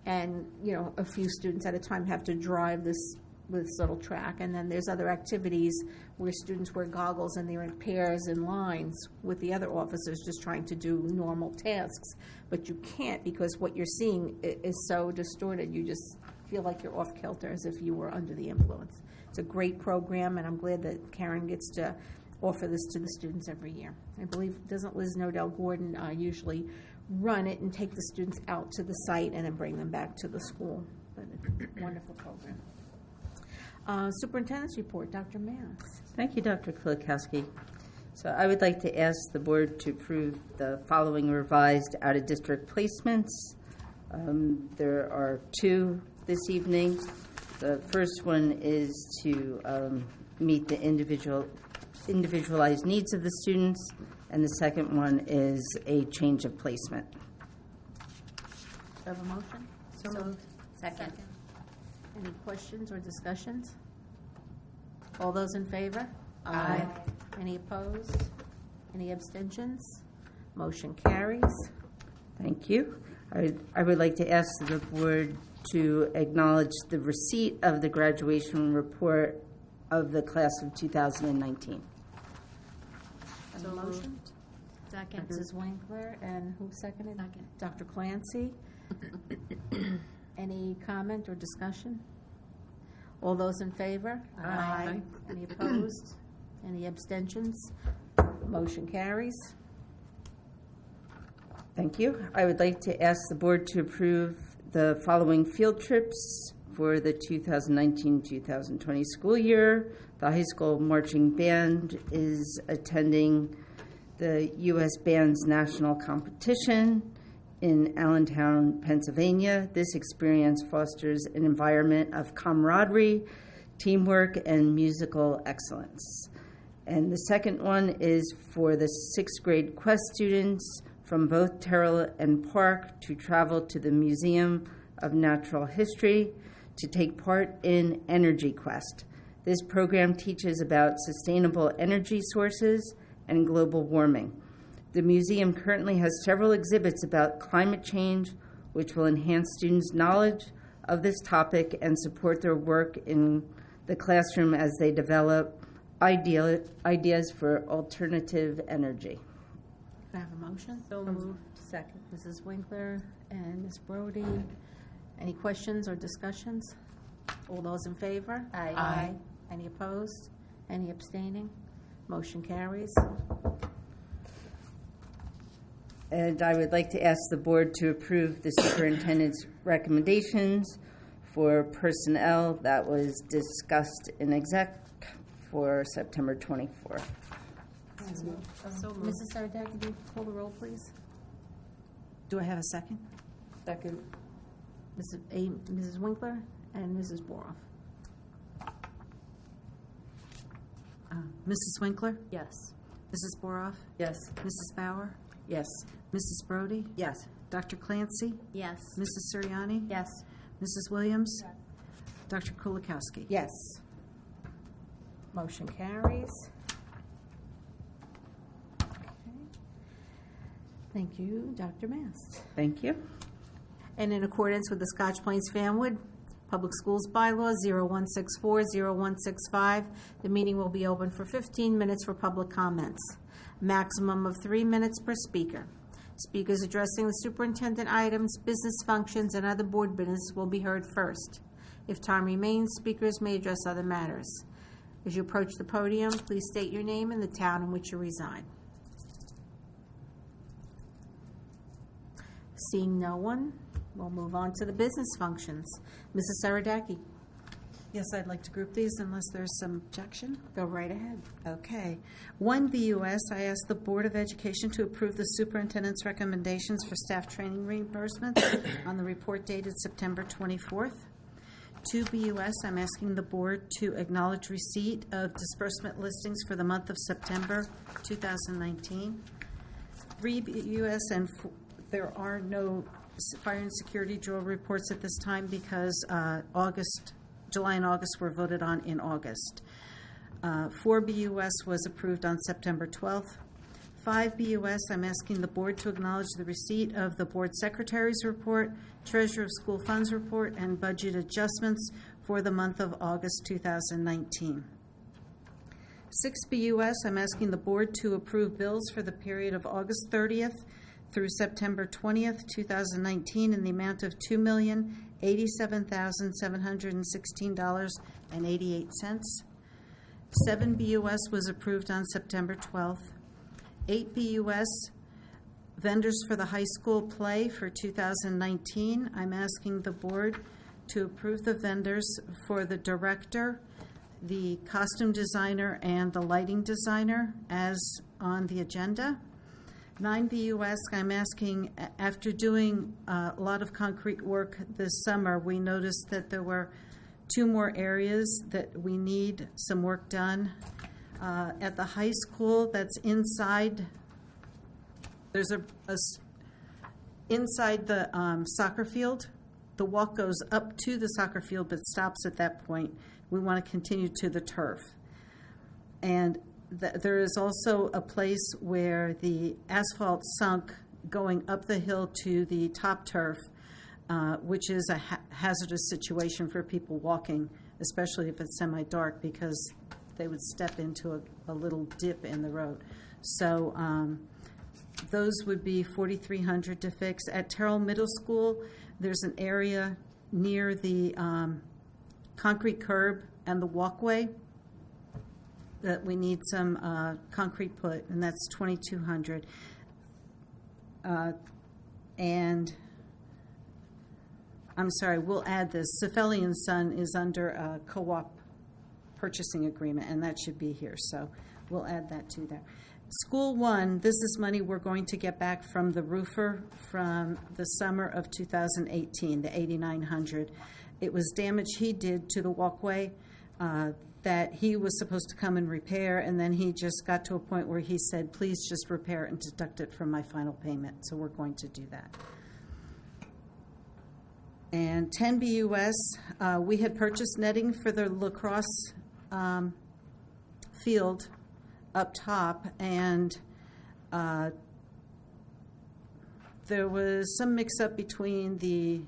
And, you know, a few students at a time have to drive this little track. And then there's other activities where students wear goggles and they're in pairs and lines with the other officers just trying to do normal tasks. But you can't, because what you're seeing is so distorted. You just feel like you're off kilter, as if you were under the influence. It's a great program, and I'm glad that Karen gets to offer this to the students every year. I believe, doesn't Liz Nodell Gordon usually run it and take the students out to the site and then bring them back to the school? But it's a wonderful program. Superintendent's report, Dr. Mass. Thank you, Dr. Kulikowski. So I would like to ask the board to approve the following revised out-of-district placements. There are 2 this evening. The first one is to meet the individualized needs of the students, and the second one is a change of placement. Do I have a motion? So moved. Second. Any questions or discussions? All those in favor? Aye. Any opposed? Any abstentions? Motion carries. Thank you. I would like to ask the board to acknowledge the receipt of the graduation report of the class of 2019. So motion? Second. Mrs. Winkler, and who seconded? Second. Dr. Clancy. Any comment or discussion? All those in favor? Aye. Any opposed? Any abstentions? Motion carries. Thank you. I would like to ask the board to approve the following field trips for the 2019-2020 school year. The high school marching band is attending the U.S. Band's National Competition in Allentown, Pennsylvania. This experience fosters an environment of camaraderie, teamwork, and musical excellence. And the second one is for the 6th grade Quest students from both Terrell and Park to travel to the Museum of Natural History to take part in Energy Quest. This program teaches about sustainable energy sources and global warming. The museum currently has several exhibits about climate change, which will enhance students' knowledge of this topic and support their work in the classroom as they develop ideas for alternative energy. Can I have a motion? So moved. Second. Mrs. Winkler and Ms. Brody. Any questions or discussions? All those in favor? Aye. Any opposed? Any abstaining? Motion carries. And I would like to ask the board to approve the superintendent's recommendations for personnel that was discussed in exec for September 24th. Mrs. Sardak, would you call the roll, please? Do I have a second? Second. Mrs. Winkler and Mrs. Boroff. Mrs. Winkler? Yes. Mrs. Boroff? Yes. Mrs. Bauer? Yes. Mrs. Brody? Yes. Dr. Clancy? Yes. Mrs. Siriani? Yes. Mrs. Williams? Dr. Kulikowski? Yes. Motion carries. Okay. Thank you, Dr. Mast. Thank you. And in accordance with the Scotch Plains Fanwood Public Schools Bylaw 0164-0165, the meeting will be open for 15 minutes for public comments, maximum of 3 minutes per speaker. Speakers addressing the superintendent items, business functions, and other board business will be heard first. If time remains, speakers may address other matters. As you approach the podium, please state your name and the town in which you reside. Seeing no one, we'll move on to the business functions. Mrs. Saradaki, Yes, I'd like to group these unless there's some objection. go right ahead. Okay. 1 BUS, I ask the Board of Education to approve the superintendent's recommendations for staff training reimbursements on the report dated September 24th. 2 BUS, I'm asking the board to acknowledge receipt of disbursement listings for the month of September 2019. 3 BUS, and there are no fire and security drill reports at this time because July and August were voted on in August. 4 BUS was approved on September 12th. 5 BUS, I'm asking the board to acknowledge the receipt of the board secretary's report, treasurer of school funds report, and budget adjustments for the month of August 2019. 6 BUS, I'm asking the board to approve bills for the period of August 30th through September 20th, 2019, in the amount of $2,087,716.88. 7 BUS was approved on September 12th. 8 BUS, vendors for the high school play for 2019. I'm asking the board to approve the vendors for the director, the costume designer, and the lighting designer as on the agenda. 9 BUS, I'm asking, after doing a lot of concrete work this summer, we noticed that there were 2 more areas that we need some work done. At the high school, that's inside, there's inside the soccer field. The walk goes up to the soccer field but stops at that point. We want to continue to the turf. And there is also a place where the asphalt sunk going up the hill to the top turf, which is a hazardous situation for people walking, especially if it's semi-dark, because they would step into a little dip in the road. So those would be $4,300 to fix. At Terrell Middle School, there's an area near the concrete curb and the walkway that we need some concrete put, and that's $2,200. And I'm sorry, we'll add this. Cefeli and Son is under a co-op purchasing agreement, and that should be here, so we'll add that to there. School 1, this is money we're going to get back from the roofer from the summer of 2018, the $8,900. It was damage he did to the walkway that he was supposed to come and repair, and then he just got to a point where he said, please just repair it and deduct it from my final payment, so we're going to do that. And 10 BUS, we had purchased netting for the lacrosse field up top, and there was some mix-up between the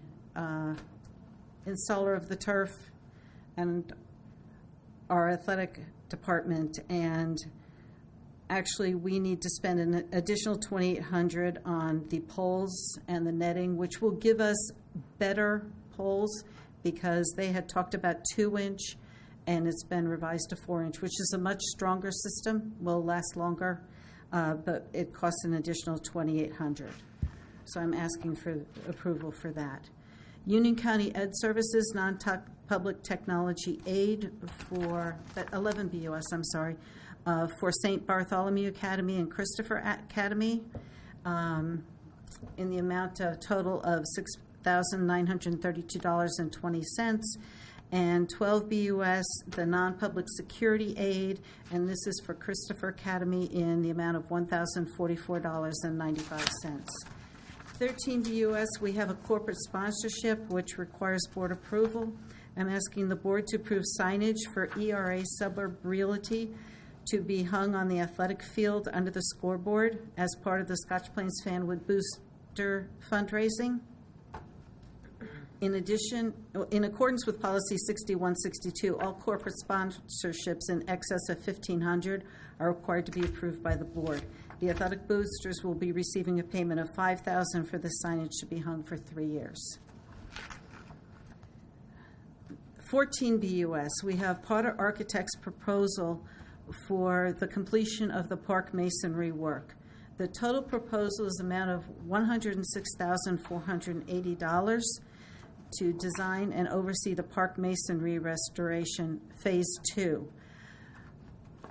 installer of the turf and our athletic department, and actually we need to spend an additional $2,800 on the poles and the netting, which will give us better poles because they had talked about 2-inch, and it's been revised to 4-inch, which is a much stronger system, will last longer, but it costs an additional $2,800. So I'm asking for approval for that. Union County Ed Services non-public technology aid for 11 BUS, for St. Bartholomew Academy and Christopher Academy in the amount of total of $6,932.20, and 12 BUS, the non-public security aid, and this is for Christopher Academy in the amount of $1,044.95. 13 BUS, we have a corporate sponsorship which requires board approval. I'm asking the board to approve signage for ERA Suburb Realty to be hung on the athletic field under the scoreboard as part of the Scotch Plains Fanwood Booster fundraising. In addition, in accordance with Policy 6162, all corporate sponsorships in excess of $1,500 are required to be approved by the board. The athletic boosters will be receiving a payment of $5,000 for the signage to be hung for 3 years. 14 BUS, we have Potter Architects' proposal for the completion of the park masonry work. The total proposal is an amount of $106,480 to design and oversee the park masonry restoration phase 2.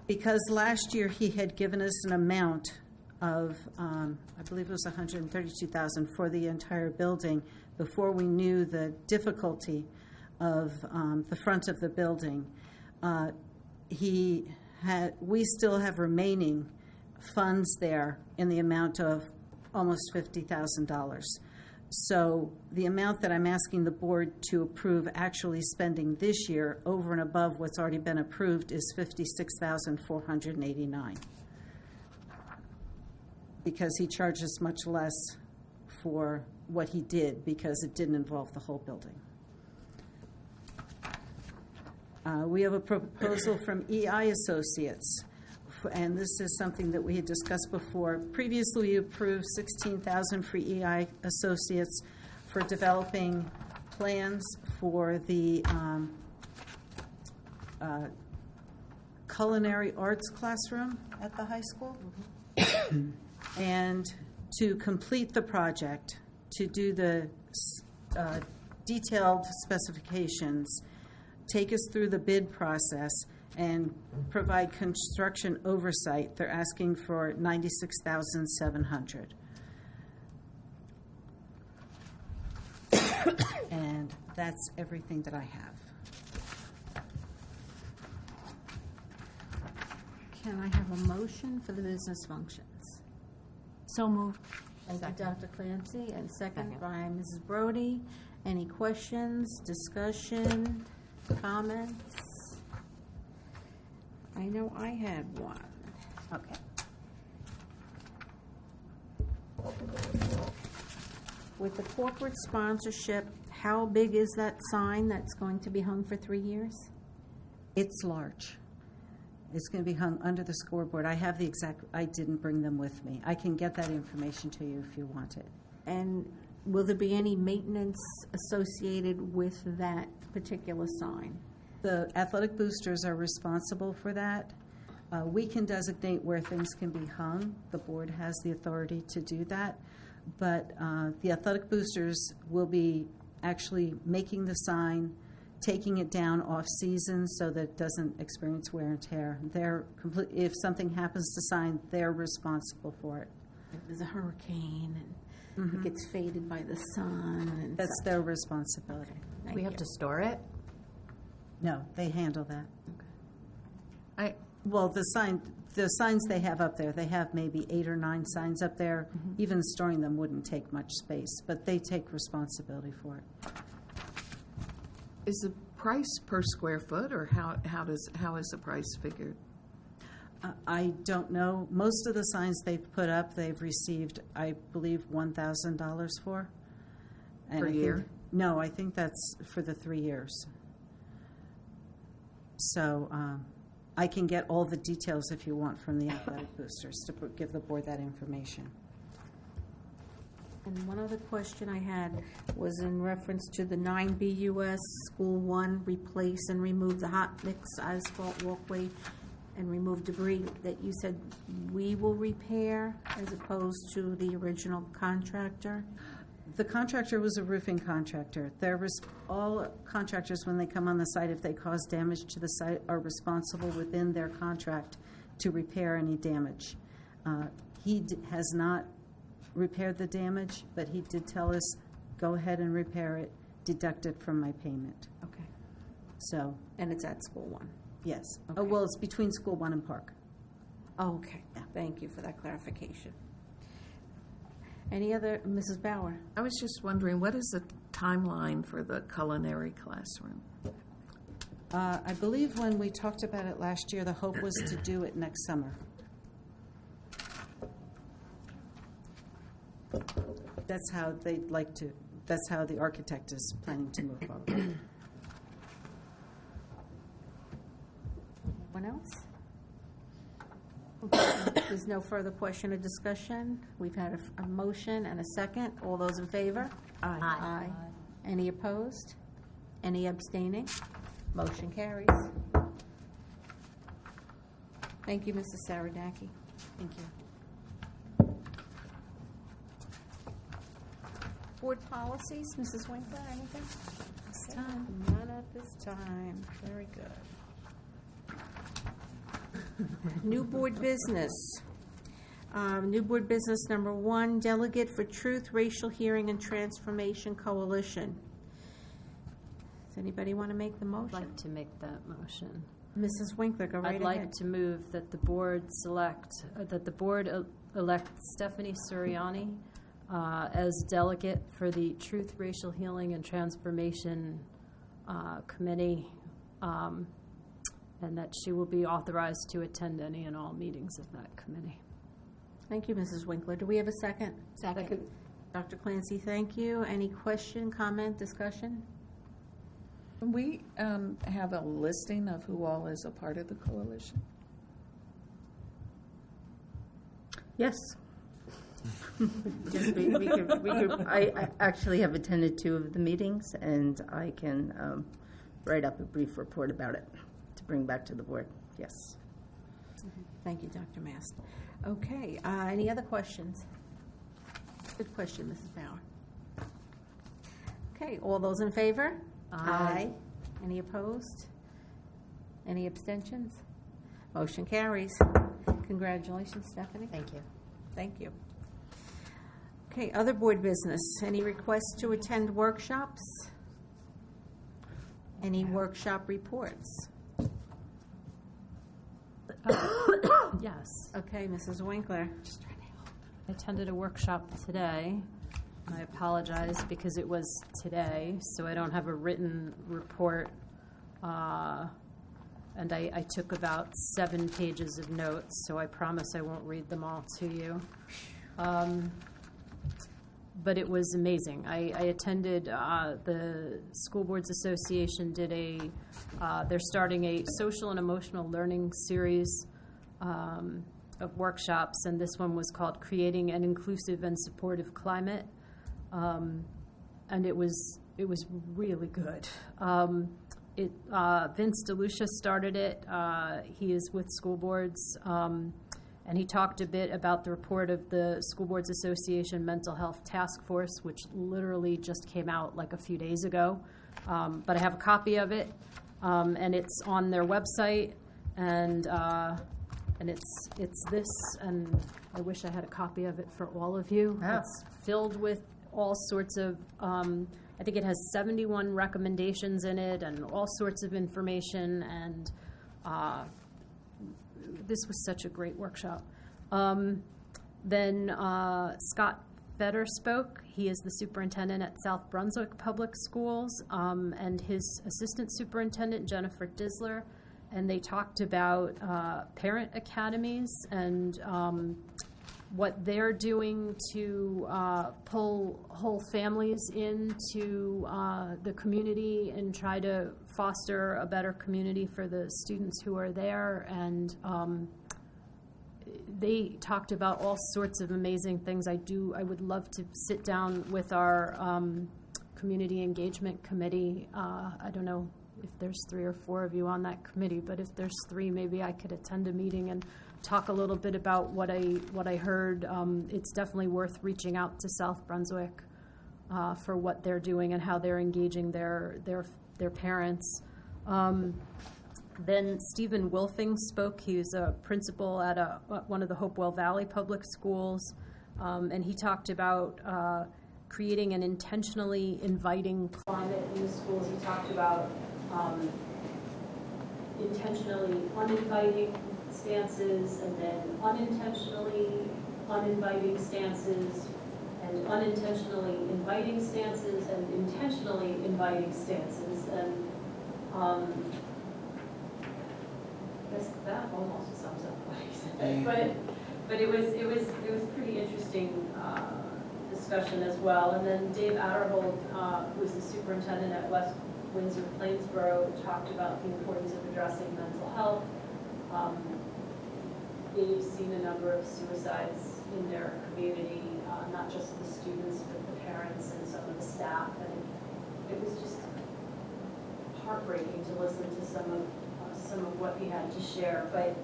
Because last year he had given us an amount of, I believe it was $132,000 for the entire building before we knew the difficulty of the front of the building. We still have remaining funds there in the amount of almost $50,000. So the amount that I'm asking the board to approve actually spending this year over and above what's already been approved is $56,489. Because he charges much less for what he did because it didn't involve the whole building. We have a proposal from EI Associates, and this is something that we had discussed before. Previously, we approved $16,000 for EI Associates for developing plans for the culinary arts classroom at the high school. And to complete the project, to do the detailed specifications, take us through the bid process, and provide construction oversight, they're asking for $96,700. And that's everything that I have. Can I have a motion for the business functions? So moved. Thank you, Dr. Clancy, and second by Mrs. Brody. Any questions, discussion, comments? I know I had one. Okay. With the corporate sponsorship, how big is that sign that's going to be hung for 3 years? It's large. It's going to be hung under the scoreboard. I have the exact, I didn't bring them with me. I can get that information to you if you want it. And will there be any maintenance associated with that particular sign? The athletic boosters are responsible for that. We can designate where things can be hung. The board has the authority to do that. But the athletic boosters will be actually making the sign, taking it down off-season so that it doesn't experience wear and tear. If something happens to sign, they're responsible for it. If there's a hurricane and it gets faded by the sun. And that's their responsibility. We have to store it? No, they handle that. Okay. Well, the signs they have up there, they have maybe 8 or 9 signs up there. Even storing them wouldn't take much space, but they take responsibility for it. Is the price per square foot, or how is the price figured? I don't know. Most of the signs they've put up, they've received, I believe, $1,000 for. Per year? No, I think that's for the 3 years. So I can get all the details if you want from the athletic boosters to give the board that information. And one other question I had was in reference to the 9 BUS School 1, replace and remove the hot mix asphalt walkway and remove debris that you said we will repair as opposed to the original contractor. The contractor was a roofing contractor. All contractors, when they come on the site, if they cause damage to the site, are responsible within their contract to repair any damage. He has not repaired the damage, but he did tell us, go ahead and repair it, deduct it from my payment. Okay. So, And it's at School 1. yes. Okay. Oh, well, it's between School 1 and Park. Oh, okay. Thank you for that clarification. Any other, Mrs. Bauer? I was just wondering, what is the timeline for the culinary classroom? I believe when we talked about it last year, the hope was to do it next summer. That's how they'd like to, that's how the architect is planning to move forward. Anyone else? Okay, there's no further question or discussion. We've had a motion and a second. All those in favor? Aye. Any opposed? Any abstaining? Motion carries. Thank you, Mrs. Saradaki. Thank you. Board policies, Mrs. Winkler, anything? This time. None at this time. Very good. New board business. New board business number 1, delegate for Truth, Racial Hearing, and Transformation Coalition. Does anybody want to make the I'd motion? like to make that motion. Mrs. Winkler, go right I'd ahead. like to move that the board elect Stephanie Suriani as delegate for the Truth, Racial Healing, and Transformation Committee, and that she will be authorized to attend any and all meetings of that committee. Thank you, Mrs. Winkler. Do we have a second? Second. Dr. Clancy, thank you. Any question, comment, discussion? Can we have a listing of who all is a part of the coalition? Yes. Yes, we could, I actually have attended 2 of the meetings, and I can write up a brief report about it to bring back to the board. Yes. Thank you, Dr. Mast. Okay, any other questions? Good question, Mrs. Bauer. Okay, all those in favor? Aye. Any opposed? Any abstentions? Motion carries. Congratulations, Stephanie. Thank you. Thank you. Okay, other board business. Any requests to attend workshops? Any workshop reports? Yes. Okay, Mrs. Winkler. I attended a workshop today. I apologize because it was today, so I don't have a written report. And I took about 7 pages of notes, so I promise I won't read them all to you. But it was amazing. I attended, the School Boards Association did they're starting a social and emotional learning series of workshops, and this one was called Creating an Inclusive and Supportive Climate. And it was really good. Vince DeLucia started it. He is with school boards, and he talked a bit about the report of the School Boards Association Mental Health Task Force, which literally just came out like a few days ago. But I have a copy of it, and it's on their website, and it's this, and I wish I had a copy of it for all of you. Yeah. It's filled with all sorts of, I think it has 71 recommendations in it and all sorts of information, and this was such a great workshop. Then Scott Fetter spoke. He is the superintendent at South Brunswick Public Schools, and his assistant superintendent, Jennifer Disler, and they talked about parent academies and what they're doing to pull whole families into the community and try to foster a better community for the students who are there. And they talked about all sorts of amazing things. I would love to sit down with our community engagement committee. I don't know if there's 3 or 4 of you on that committee, but if there's 3, maybe I could attend a meeting and talk a little bit about what I heard. It's definitely worth reaching out to South Brunswick for what they're doing and how they're engaging their parents. Then Stephen Wilfing spoke. He was a principal at one of the Hopewell Valley Public Schools, and he talked about creating an intentionally inviting climate in the schools. He talked about intentionally uninviting stances, and then unintentionally uninviting stances, and unintentionally inviting stances, and intentionally inviting stances. And I guess that almost sums up what he said. But it was pretty interesting discussion as well. And then Dave Adderhold, who's the superintendent at West Windsor Plainsboro, talked about the importance of addressing mental health. Dave's seen a number of suicides in their community, not just the students, but the parents and some of the staff. And it was just heartbreaking to listen to some of what he had to share. But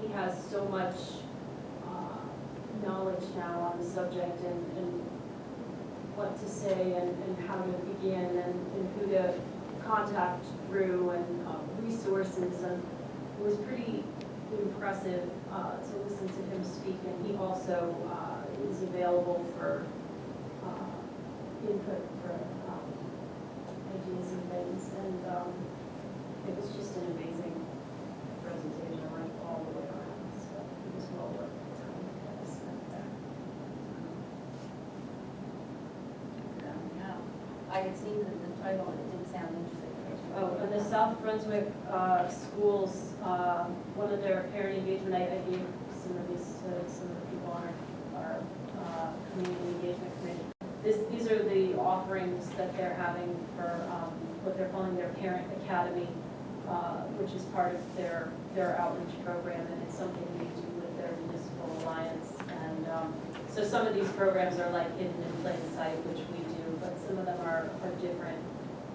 he has so much knowledge now on the subject, and what to say, and how to begin, and who to contact through, and resources. And it was pretty impressive to listen to him speak, and he also is available for input for ideas and things. And it was just an amazing presentation. I went all the way around, so it was well worth the time that I spent there. I had seen the title and it did sound interesting. Oh, and the South Brunswick schools, one of their parent engagement, I gave some of these to some of the people on our community engagement committee. These are the offerings that they're having for what they're calling their Parent Academy, which is part of their outreach program, and it's something we do with their municipal alliance. And so some of these programs are like hidden in plain sight, which we do, but some of them are different.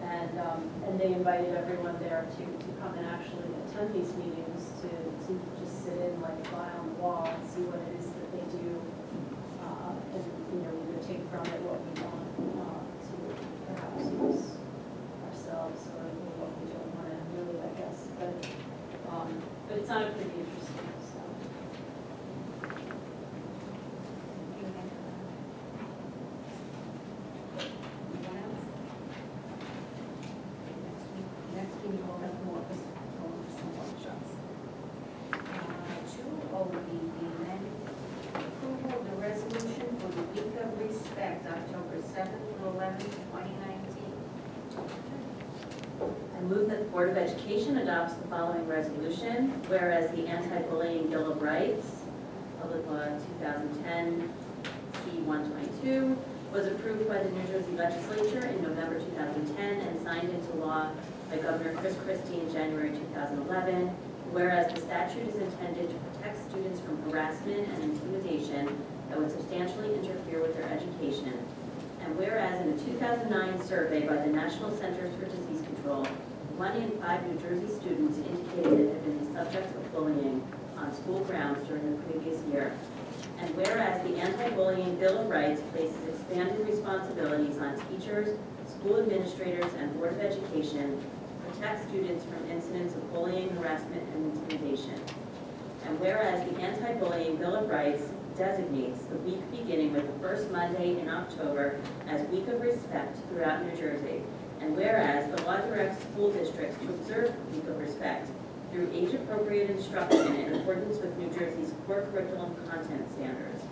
And they invited everyone there to come and actually attend these meetings, to just sit in like a fly on the wall and see what it is that they do, and either take from it what we want to perhaps use ourselves, or what we don't want to really, I guess. But it sounded pretty interesting. So. Next week we'll have more of some workshops. 2 will be the amended approval of the resolution for the Week of Respect, October 7th to 11th, 2019. I move that the Board of Education adopts the following resolution, whereas the Anti-Bullying Bill of Rights, Public Law 2010, C-122, was approved by the New Jersey Legislature in November 2010 and signed into law by Governor Chris Christie in January 2011, whereas the statute is intended to protect students from harassment and intimidation that would substantially interfere with their education, and whereas in a 2009 survey by the National Centers for Disease Control, 1 in 5 New Jersey students indicated they had been the subject of bullying on school grounds during the previous year. And whereas the Anti-Bullying Bill of Rights places expanded responsibilities on teachers, school administrators, and Board of Education to protect students from incidents of bullying, harassment, and intimidation. And whereas the Anti-Bullying Bill of Rights designates the week beginning with the first Monday in October as Week of Respect throughout New Jersey. And whereas the law directs school districts to observe Week of Respect through age-appropriate instruction in accordance with New Jersey's core curriculum content standards.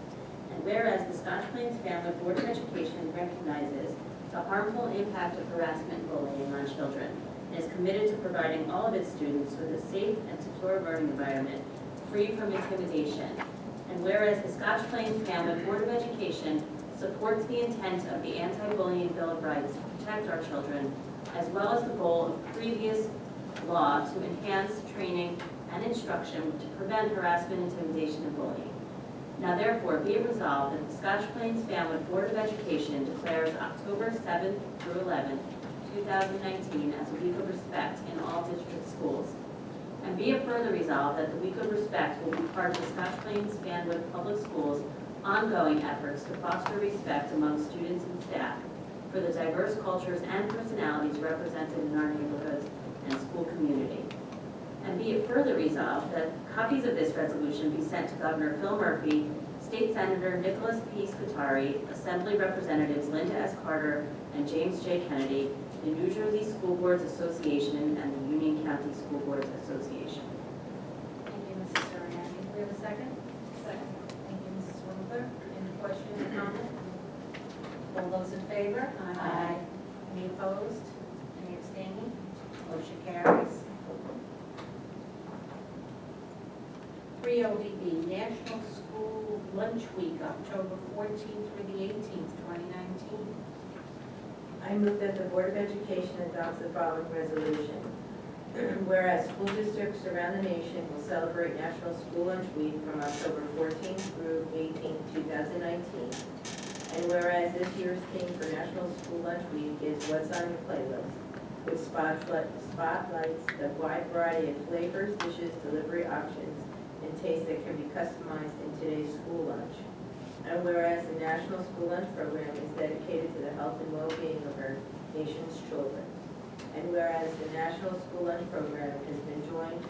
And whereas the Scotch Plains Family Board of Education recognizes the harmful impact of harassment and bullying on children and is committed to providing all of its students with a safe and secure learning environment free from intimidation. And whereas the Scotch Plains Family Board of Education supports the intent of the Anti-Bullying Bill of Rights to protect our children, as well as the goal of previous law to enhance training and instruction to prevent harassment, intimidation, and bullying. Now therefore be it resolved that the Scotch Plains Family Board of Education declares October 7th through 11th, 2019 as a week of respect in all district schools. And be it further resolved that the week of respect will be part of the Scotch Plains Fanwood Public Schools' ongoing efforts to foster respect among students and staff for the diverse cultures and personalities represented in our neighborhoods and school community. And be it further resolved that copies of this resolution be sent to Governor Phil Murphy, State Senator Nicholas P. Scutari, Assembly Representatives Linda S. Carter and James J. Kennedy, the New Jersey School Boards Association, and the Union County School Boards Association. Thank you, Mrs. Soriani. Do we have a second? Second. Thank you, Mrs. Winkler. Any questions or comment? All those in favor? Aye. Any opposed? Any abstaining? Motion carries. 3ODB, National School Lunch Week, October 14th through the 18th, 2019. I move that the Board of Education adopts the following resolution. Whereas school districts around the nation will celebrate National School Lunch Week from October 14th through 18th, 2019. And whereas this year's theme for National School Lunch Week is What's on Your Playlist, which spotlights the wide variety of flavors, dishes, delivery options, and tastes that can be customized in today's school lunch. And whereas the National School Lunch Program is dedicated to the health and well-being of our nation's children. And whereas the National School Lunch Program has been joined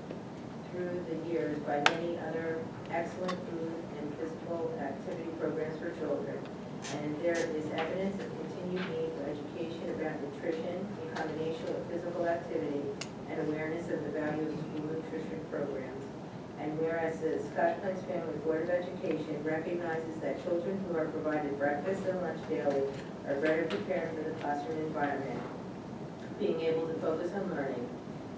through the years by many other excellent food and physical activity programs for children, and there is evidence of continued need for education about nutrition in combination with physical activity and awareness of the value of school nutrition programs. And whereas the Scotch Plains Family Board of Education recognizes that children who are provided breakfast and lunch daily are better prepared for the classroom environment, being able to focus on learning.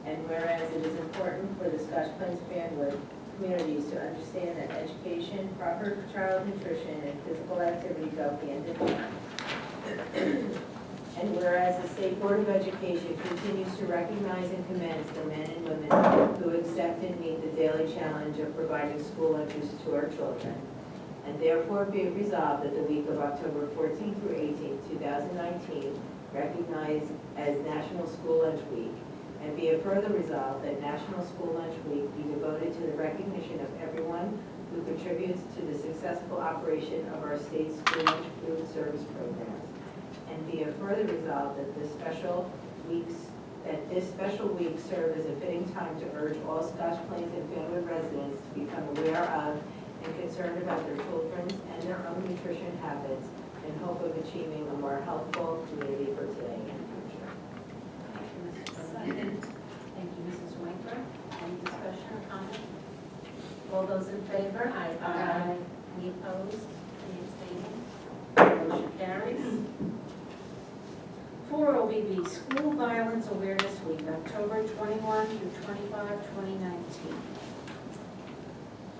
And whereas it is important for the Scotch Plains Family communities to understand that education, proper child nutrition, and physical activity go hand in hand. And whereas the State Board of Education continues to recognize and commend the men and women who accept and meet the daily challenge of providing school lunches to our children. And therefore be it resolved that the week of October 14th through 18th, 2019, recognized as National School Lunch Week. And be it further resolved that National School Lunch Week be devoted to the recognition of everyone who contributes to the successful operation of our state's school lunch food service programs. And be it further resolved that this special week serve as a fitting time to urge all Scotch Plains and Fanwood residents to become aware of and concerned about their children's and their own nutrition habits in hope of achieving a more healthful community for today and future. Thank you, Mrs. President. Thank you, Mrs. Winkler. Any discussion or comment? All those in favor? Aye. Any opposed? Any abstaining? Motion carries. 4OBB, School Violence Awareness Week, October 21 through 25, 2019.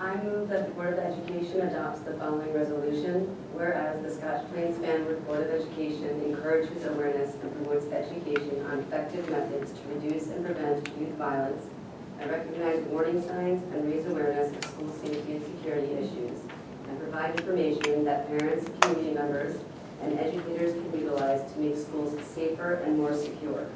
I move that the Board of Education adopts the following resolution. Whereas the Scotch Plains Fanwood Board of Education encourages awareness and promotes education on effective methods to reduce and prevent youth violence, and recognize warning signs and raise awareness of school safety and security issues, and provide information that parents, community members, and educators can utilize to make schools safer and more secure.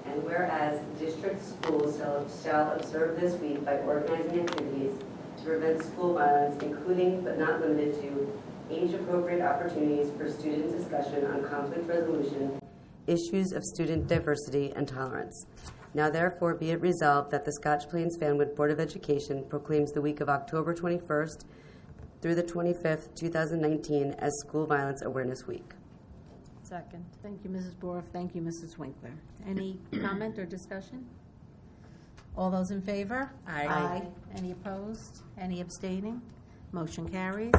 And whereas district schools shall observe this week by organizing activities to prevent school violence, including but not limited to age-appropriate opportunities for student discussion on conflict resolution, issues of student diversity and tolerance. Now therefore be it resolved that the Scotch Plains Fanwood Board of Education proclaims the week of October 21st through the 25th, 2019 as School Violence Awareness Week. Second. Thank you, Mrs. Boroff. Thank you, Mrs. Winkler. Any comment or discussion? All those in favor? Aye. Any opposed? Any abstaining? Motion carries.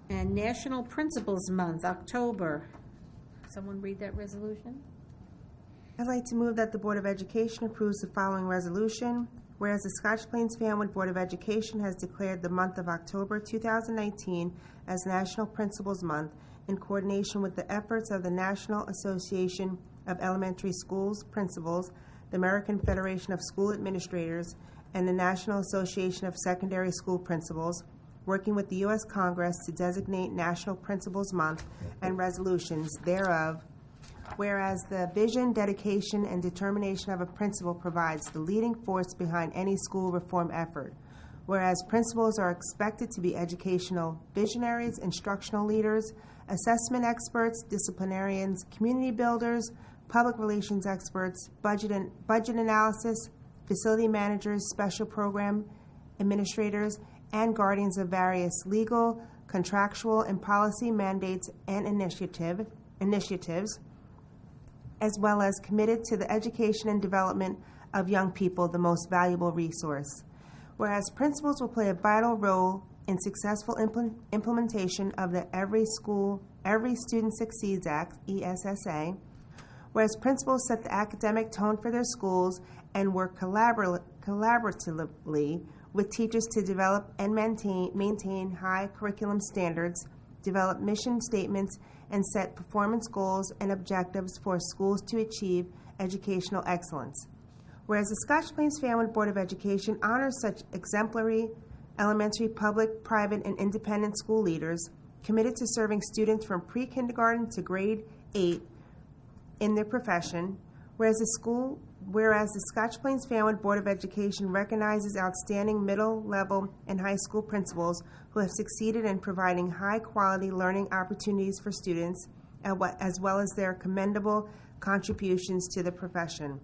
And National Principals Month, October. Someone read that resolution? I'd like to move that the Board of Education approves the following resolution. Whereas the Scotch Plains Fanwood Board of Education has declared the month of October 2019 as National Principals Month in coordination with the efforts of the National Association of Elementary Schools Principals, the American Federation of School Administrators, and the National Association of Secondary School Principals, working with the U.S. Congress to designate National Principals Month and resolutions thereof. Whereas the vision, dedication, and determination of a principal provides the leading force behind any school reform effort. Whereas principals are expected to be educational visionaries, instructional leaders, assessment experts, disciplinarians, community builders, public relations experts, budget analysis, facility managers, special program administrators, and guardians of various legal, contractual, and policy mandates and initiatives, as well as committed to the education and development of young people, the most valuable resource. Whereas principals will play a vital role in successful implementation of the Every Student Succeeds Act, ESSA, whereas principals set the academic tone for their schools and work collaboratively with teachers to develop and maintain high curriculum standards, develop mission statements, and set performance goals and objectives for schools to achieve educational excellence. Whereas the Scotch Plains Family Board of Education honors such exemplary elementary, public, private, and independent school leaders committed to serving students from pre-kindergarten to grade 8 in their profession, whereas the Scotch Plains Family Board of Education recognizes outstanding middle, level, and high school principals who have succeeded in providing high-quality learning opportunities for students, as well as their commendable contributions to the profession.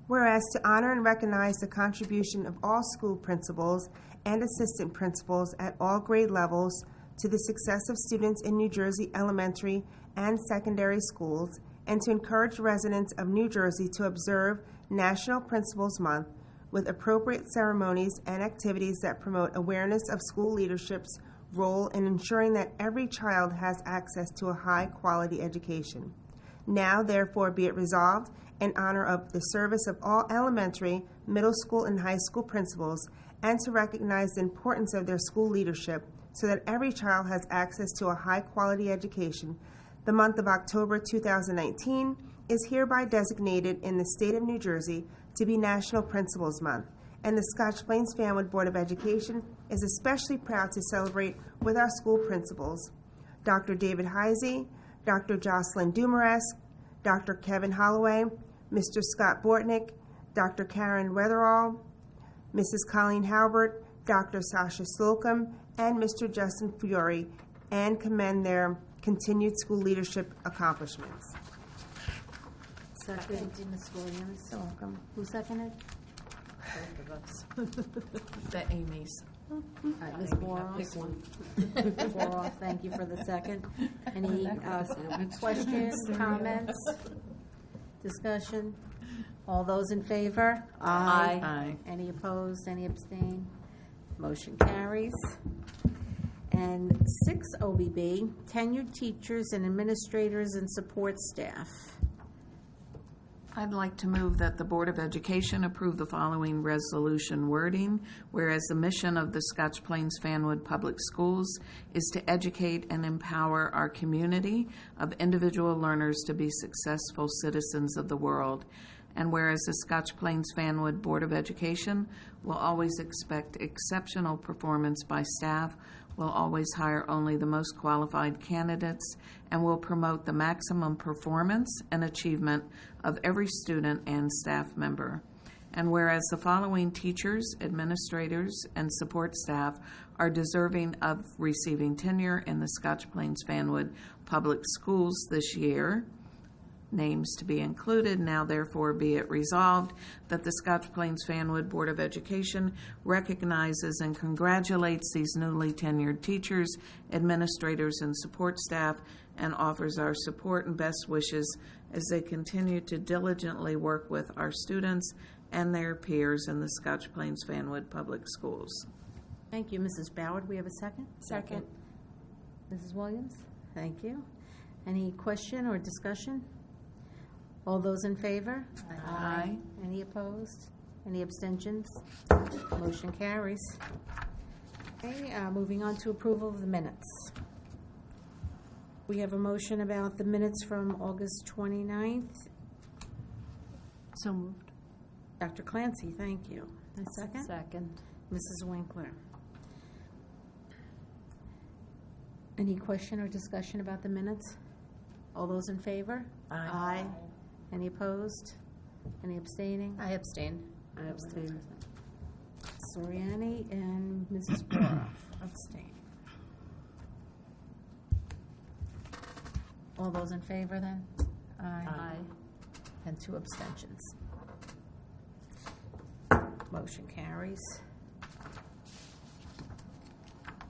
Whereas to honor and recognize the contribution of all school principals and assistant principals at all grade levels to the success of students in New Jersey elementary and secondary schools, and to encourage residents of New Jersey to observe National Principals Month with appropriate ceremonies and activities that promote awareness of school leadership's role in ensuring that every child has access to a high-quality education. Now, therefore, be it resolved in honor of the service of all elementary, middle school, and high school principals, and to recognize the importance of their school leadership so that every child has access to a high-quality education, the month of October 2019 is hereby designated in the state of New Jersey to be National Principals Month, and the Scotch Plains Family Board of Education is especially proud to celebrate with our school principals, Dr. David Heisey, Dr. Jocelyn Dumaresque, Dr. Kevin Holloway, Mr. Scott Bortnick, Dr. Karen Weatherall, Mrs. Colleen Halbert, Dr. Sasha Slocum, and Mr. Justin Fiore, and commend their continued school leadership accomplishments. Second, Ms. Williams. So welcome. Who seconded? Both of us. The Amy's. All right, Ms. Boros. Boros, thank you for the second. Any questions, comments, discussion? All those in favor? Aye. Aye. Any opposed, any abstain? Motion carries. And 6 OBB, tenured teachers and administrators and support staff. I'd like to move that the Board of Education approve the following resolution wording, whereas the mission of the Scotch Plains Fanwood Public Schools is to educate and empower our community of individual learners to be successful citizens of the world. And whereas the Scotch Plains Fanwood Board of Education will always expect exceptional performance by staff, will always hire only the most qualified candidates, and will promote the maximum performance and achievement of every student and staff member. And whereas the following teachers, administrators, and support staff are deserving of receiving tenure in the Scotch Plains Fanwood Public Schools this year, names to be included. Now, therefore, be it resolved that the Scotch Plains Fanwood Board of Education recognizes and congratulates these newly tenured teachers, administrators, and support staff, and offers our support and best wishes as they continue to diligently work with our students and their peers in the Scotch Plains Fanwood Public Schools. Thank you. Mrs. Ballard, we have a second? Second. Mrs. Williams? Thank you. Any question or discussion? All those in favor? Aye. Any opposed? Any abstentions? Motion carries. Okay, moving on to approval of the minutes. We have a motion about the minutes from August 29th. So moved. Dr. Clancy, thank you. And second? Second. Mrs. Winkler. Any question or discussion about the minutes? All those in favor? Aye. Any opposed? Any abstaining? I abstain. I abstain. Soriani and Mrs. Boroff abstain. All those in favor then? Aye. And 2 abstentions. Motion carries.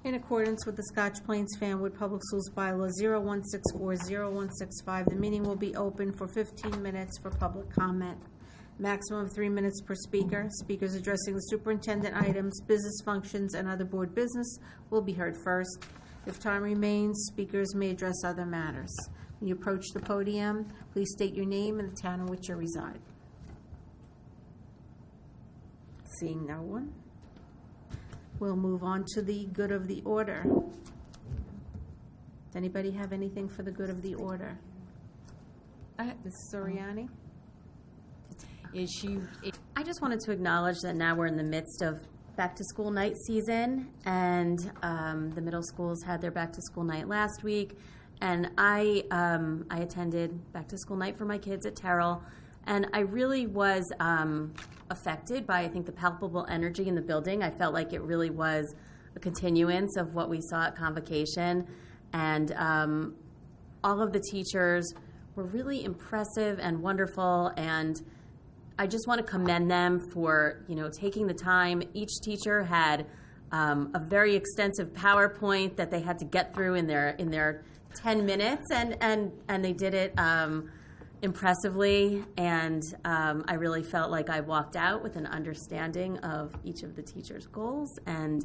In accordance with the Scotch Plains Fanwood Public Schools Bylaw 0164-0165, the meeting will be open for 15 minutes for public comment. Maximum of 3 minutes per speaker. Speakers addressing the superintendent items, business functions, and other board business will be heard first. If time remains, speakers may address other matters. When you approach the podium, please state your name and the town in which you reside. Seeing no one, we'll move on to the good of the order. Does anybody have anything for the good of the order? Mrs. Soriani? I just wanted to acknowledge that now we're in the midst of back to school night season, and the middle schools had their back to school night last week, and I attended back to school night for my kids at Terrell, and I really was affected by, I think, the palpable energy in the building. I felt like it really was a continuance of what we saw at Convocation, and all of the teachers were really impressive and wonderful, and I just want to commend them for, taking the time. Each teacher had a very extensive PowerPoint that they had to get through in their 10 minutes, and they did it impressively, and I really felt like I walked out with an understanding of each of the teachers' goals, and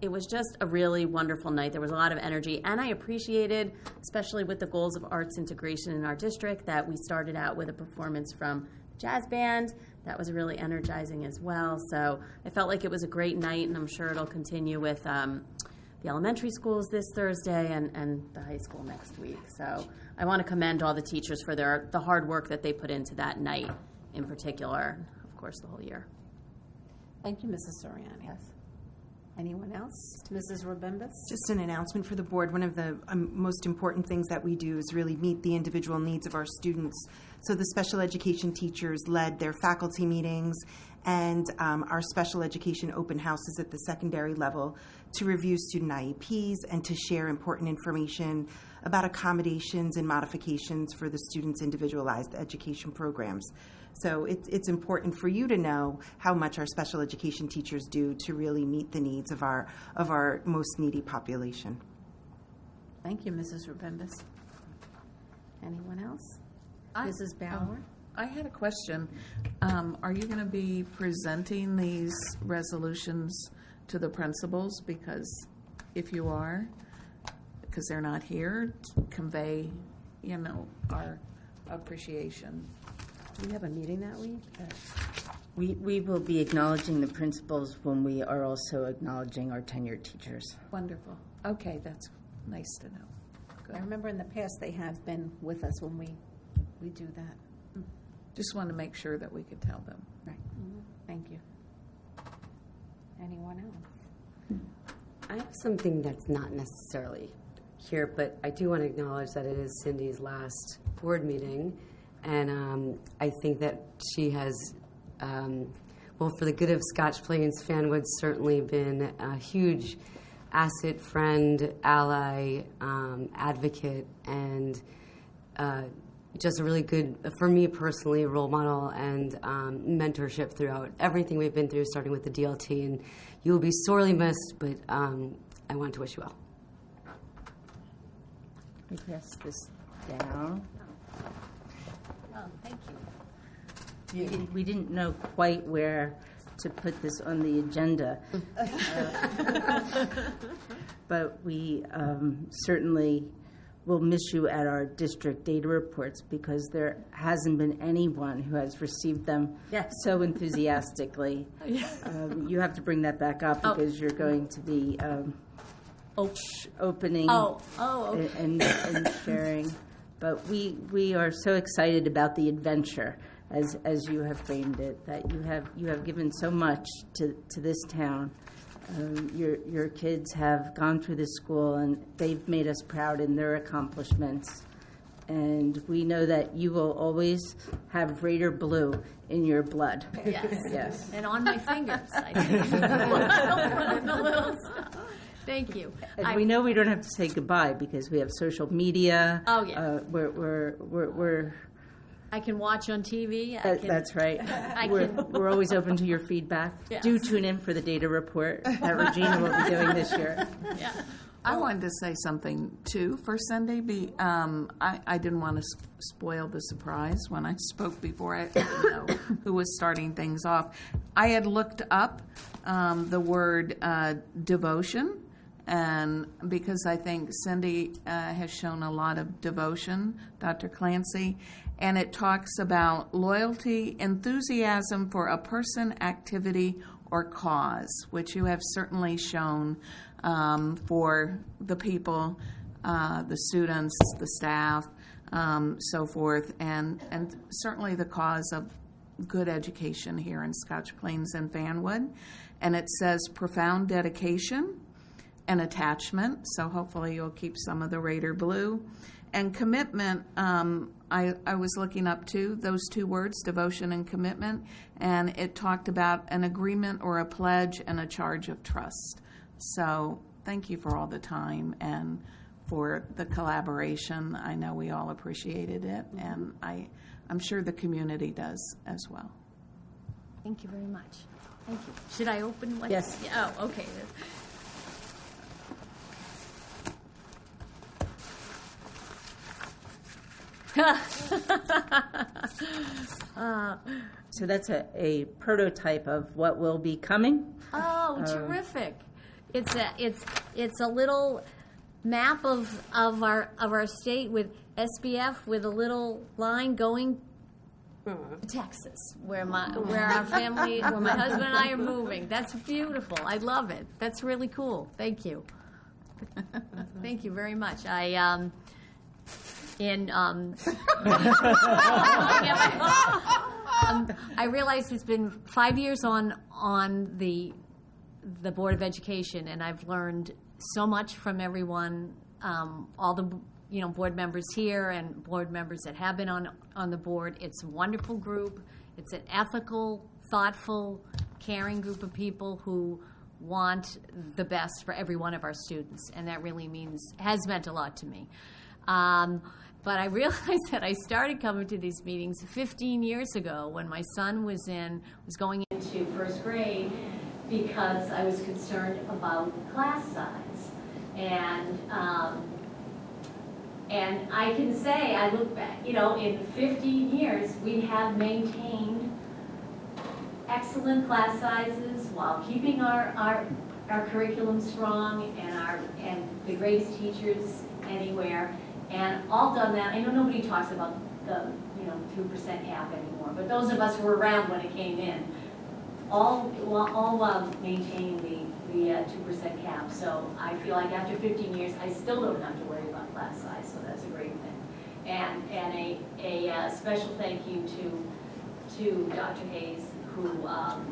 it was just a really wonderful night. There was a lot of energy, and I appreciated, especially with the goals of arts integration in our district, that we started out with a performance from jazz band. That was really energizing as well. So I felt like it was a great night, and I'm sure it'll continue with the elementary schools this Thursday and the high school next week. So I want to commend all the teachers for the hard work that they put into that night in particular, of course, the whole year. Thank you, Mrs. Soriani. Yes. Anyone else? Mrs. Rabimbus? Just an announcement for the board. One of the most important things that we do is really meet the individual needs of our students. So the special education teachers led their faculty meetings and our special education open houses at the secondary level to review student IEPs and to share important information about accommodations and modifications for the students' individualized education programs. So it's important for you to know how much our special education teachers do to really meet the needs of our most needy population. Thank you, Mrs. Rabimbus. Anyone else? Mrs. Bauer? I had a question. Are you going to be presenting these resolutions to the principals? Because if you are, because they're not here, convey, our appreciation. Do we have a meeting that week? We will be acknowledging the principals when we are also acknowledging our tenured teachers. Wonderful. Okay, that's nice to know. Good. I remember in the past they have been with us when we do that. Just want to make sure that we could tell them. Right. Mm-hmm. Thank you. Anyone else? I have something that's not necessarily here, but I do want to acknowledge that it is Cindy's last board meeting. And I think that she has, for the good of Scotch Plains Fanwood, certainly been a huge asset, friend, ally, advocate, and just a really good, for me personally, role model and mentorship throughout everything we've been through, starting with the DLT. And you will be sorely missed, but I want to wish you well. We pass this down. Oh, thank you. We didn't know quite where to put this on the agenda. But we certainly will miss you at our district data reports because there hasn't been anyone who has received them so enthusiastically. You have to bring that back up because you're going to be opening and sharing. But we are so excited about the adventure as you have framed it, that you have given so much to this town. Your kids have gone through this school, and they've made us proud in their accomplishments. And we know that you will always have Raider blue in your blood. Yes. Yes. And on my fingers, I think. Thank you. And we know we don't have to say goodbye because we have social media. Oh, yeah. We're I can watch on TV. That's right. We're always open to your feedback. Yes. Do tune in for the data report that Regina will be doing this year. Yeah. I wanted to say something, too, for Cindy. I didn't want to spoil the surprise when I spoke before. I didn't know who was starting things off. I had looked up the word devotion, and because I think Cindy has shown a lot of devotion, Dr. Clancy, and it talks about loyalty, enthusiasm for a person, activity, or cause, which you have certainly shown for the people, the students, the staff, so forth, and certainly the cause of good education here in Scotch Plains and Fanwood. And it says profound dedication and attachment, so hopefully you'll keep some of the Raider blue. And commitment, I was looking up too, those two words, devotion and commitment, and it talked about an agreement or a pledge and a charge of trust. So thank you for all the time and for the collaboration. I know we all appreciated it, and I'm sure the community does as well. Thank you very much. Thank you. Should I open one? Yes. Yeah, oh, okay. So that's a prototype of what will be coming. Oh, terrific! It's a little map of our state with SBF with a little line going to Texas, where our family, where my husband and I are moving. That's beautiful. I love it. That's really cool. Thank you. Thank you very much. I realize it's been 5 years on the Board of Education, and I've learned so much from everyone, all the board members here and board members that have been on the board. It's a wonderful group. It's an ethical, thoughtful, caring group of people who want the best for every one of our students, and that really has meant a lot to me. But I realized that I started coming to these meetings 15 years ago when my son was going into first grade, because I was concerned about class size. And I can say, I look back, in 15 years, we have maintained excellent class sizes while keeping our curriculum strong and the greatest teachers anywhere. And all done that. I know nobody talks about the 2% cap anymore, but those of us who were around when it came in, all while maintaining the 2% cap. So I feel like after 15 years, I still don't have to worry about class size. So that's a great thing. And a special thank you to Dr. Hayes, who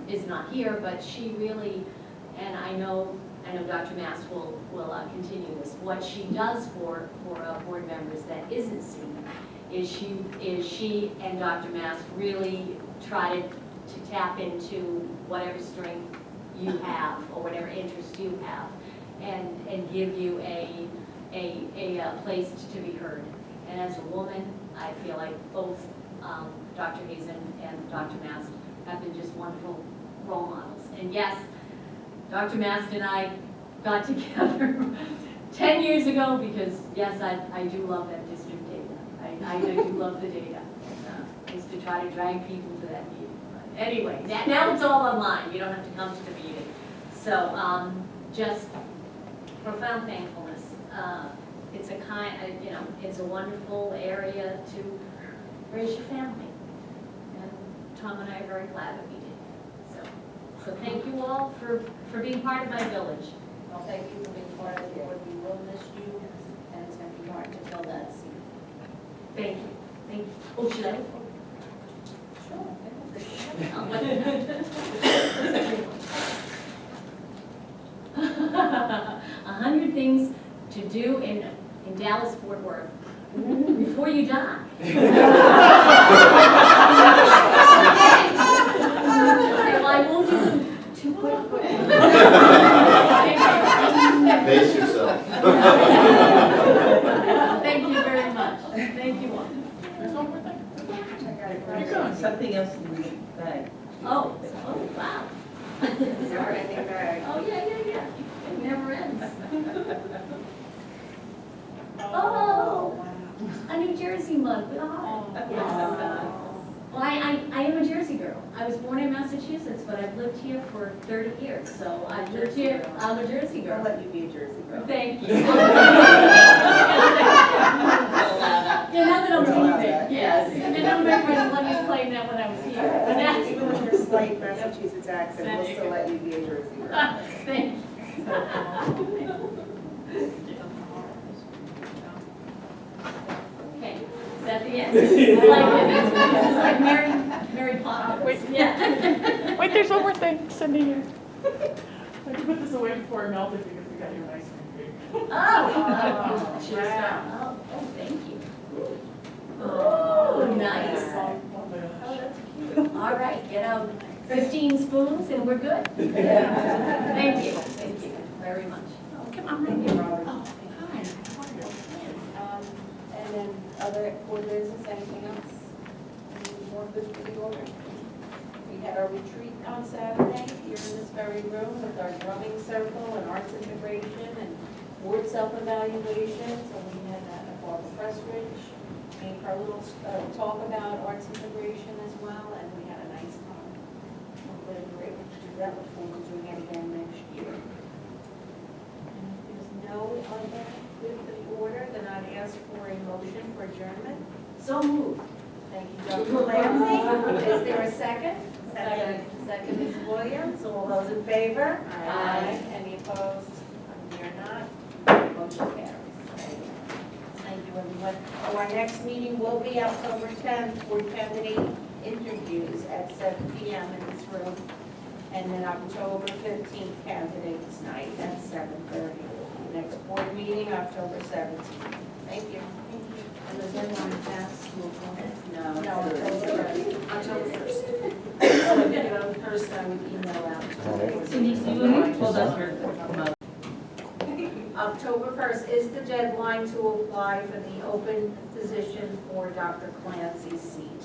is not here, but she really, and I know Dr. Mast will continue this. What she does for board members that isn't seen is she and Dr. Mast really try to tap into whatever strength you have or whatever interest you have, and give you a place to be heard. And as a woman, I feel like both Dr. Hayes and Dr. Mast have been just wonderful role models. And yes, Dr. Mast and I got together 10 years ago because, yes, I do love that district data. I do love the data. I used to try to drag people to that meeting. But anyway, now it's all online. You don't have to come to the meeting. So just profound thankfulness. It's it's a wonderful area to raise your family. And Tom and I are very glad that we did. So thank you all for being part of my village. Well, thank you for being part of the board. We will miss you, and it's going to be hard to fill that seat. Thank you. Thank you. Oh, should I? to do in Dallas, Fort Worth, before you die? Okay, well, I won't do them too quick. Pace yourself. Thank you very much. Thank you all. Something else in the bag. Oh, wow. Never-ending bag. Oh, yeah. It never ends. Oh, a New Jersey mug with a heart. Yes. Well, I am a Jersey girl. I was born in Massachusetts, but I've lived here for 30 years, so I've lived here. I'm a Jersey girl. I'll let you be a Jersey girl. Thank you. Yeah, now that I'm leaving, yes. And none of my friends let me claim that when I was here. But now- Even with your slight Massachusetts accent, we'll still let you be a Jersey girl. Thank you. Okay, is that the end? This is like Mary Poppins. Wait. Yeah. Wait, there's one more thing, Cindy here. I can put this away before it melted because we got you an ice cream cake. Oh, thank you. Oh, nice. Oh, that's cute. All right, get out 15 spoons and we're good. Thank you very much. Oh, come on, right here, Robert. Oh, hi. And then other board business, anything else? Any more good for the order? We had our retreat on Saturday here in this very room with our drumming circle and arts integration and board self-evaluation. So we had that at Barbara Pressridge. Gave her a little talk about arts integration as well, and we had a nice time. I'm glad we were able to do that. Look forward to doing it again next year. And if there's no other good for the order, then I'd ask for a motion for adjournment. So moved. Thank you, Dr. Lancy. Is there a second? Second, Ms. Williams. All those in favor? Aye. Any opposed? We are not. Motion carries. Thank you, everyone. Our next meeting will be October 10th for candidate interviews at 7 p.m. in this room. And then October 15th, candidates night at 7:30. Next board meeting, October 17th. Thank you. And the deadline passed, No, October 1st. October 1st. So if you go first, I would email out. Cindy, hold up your October 1st is the deadline to apply for the open position for Dr. Clancy's seat.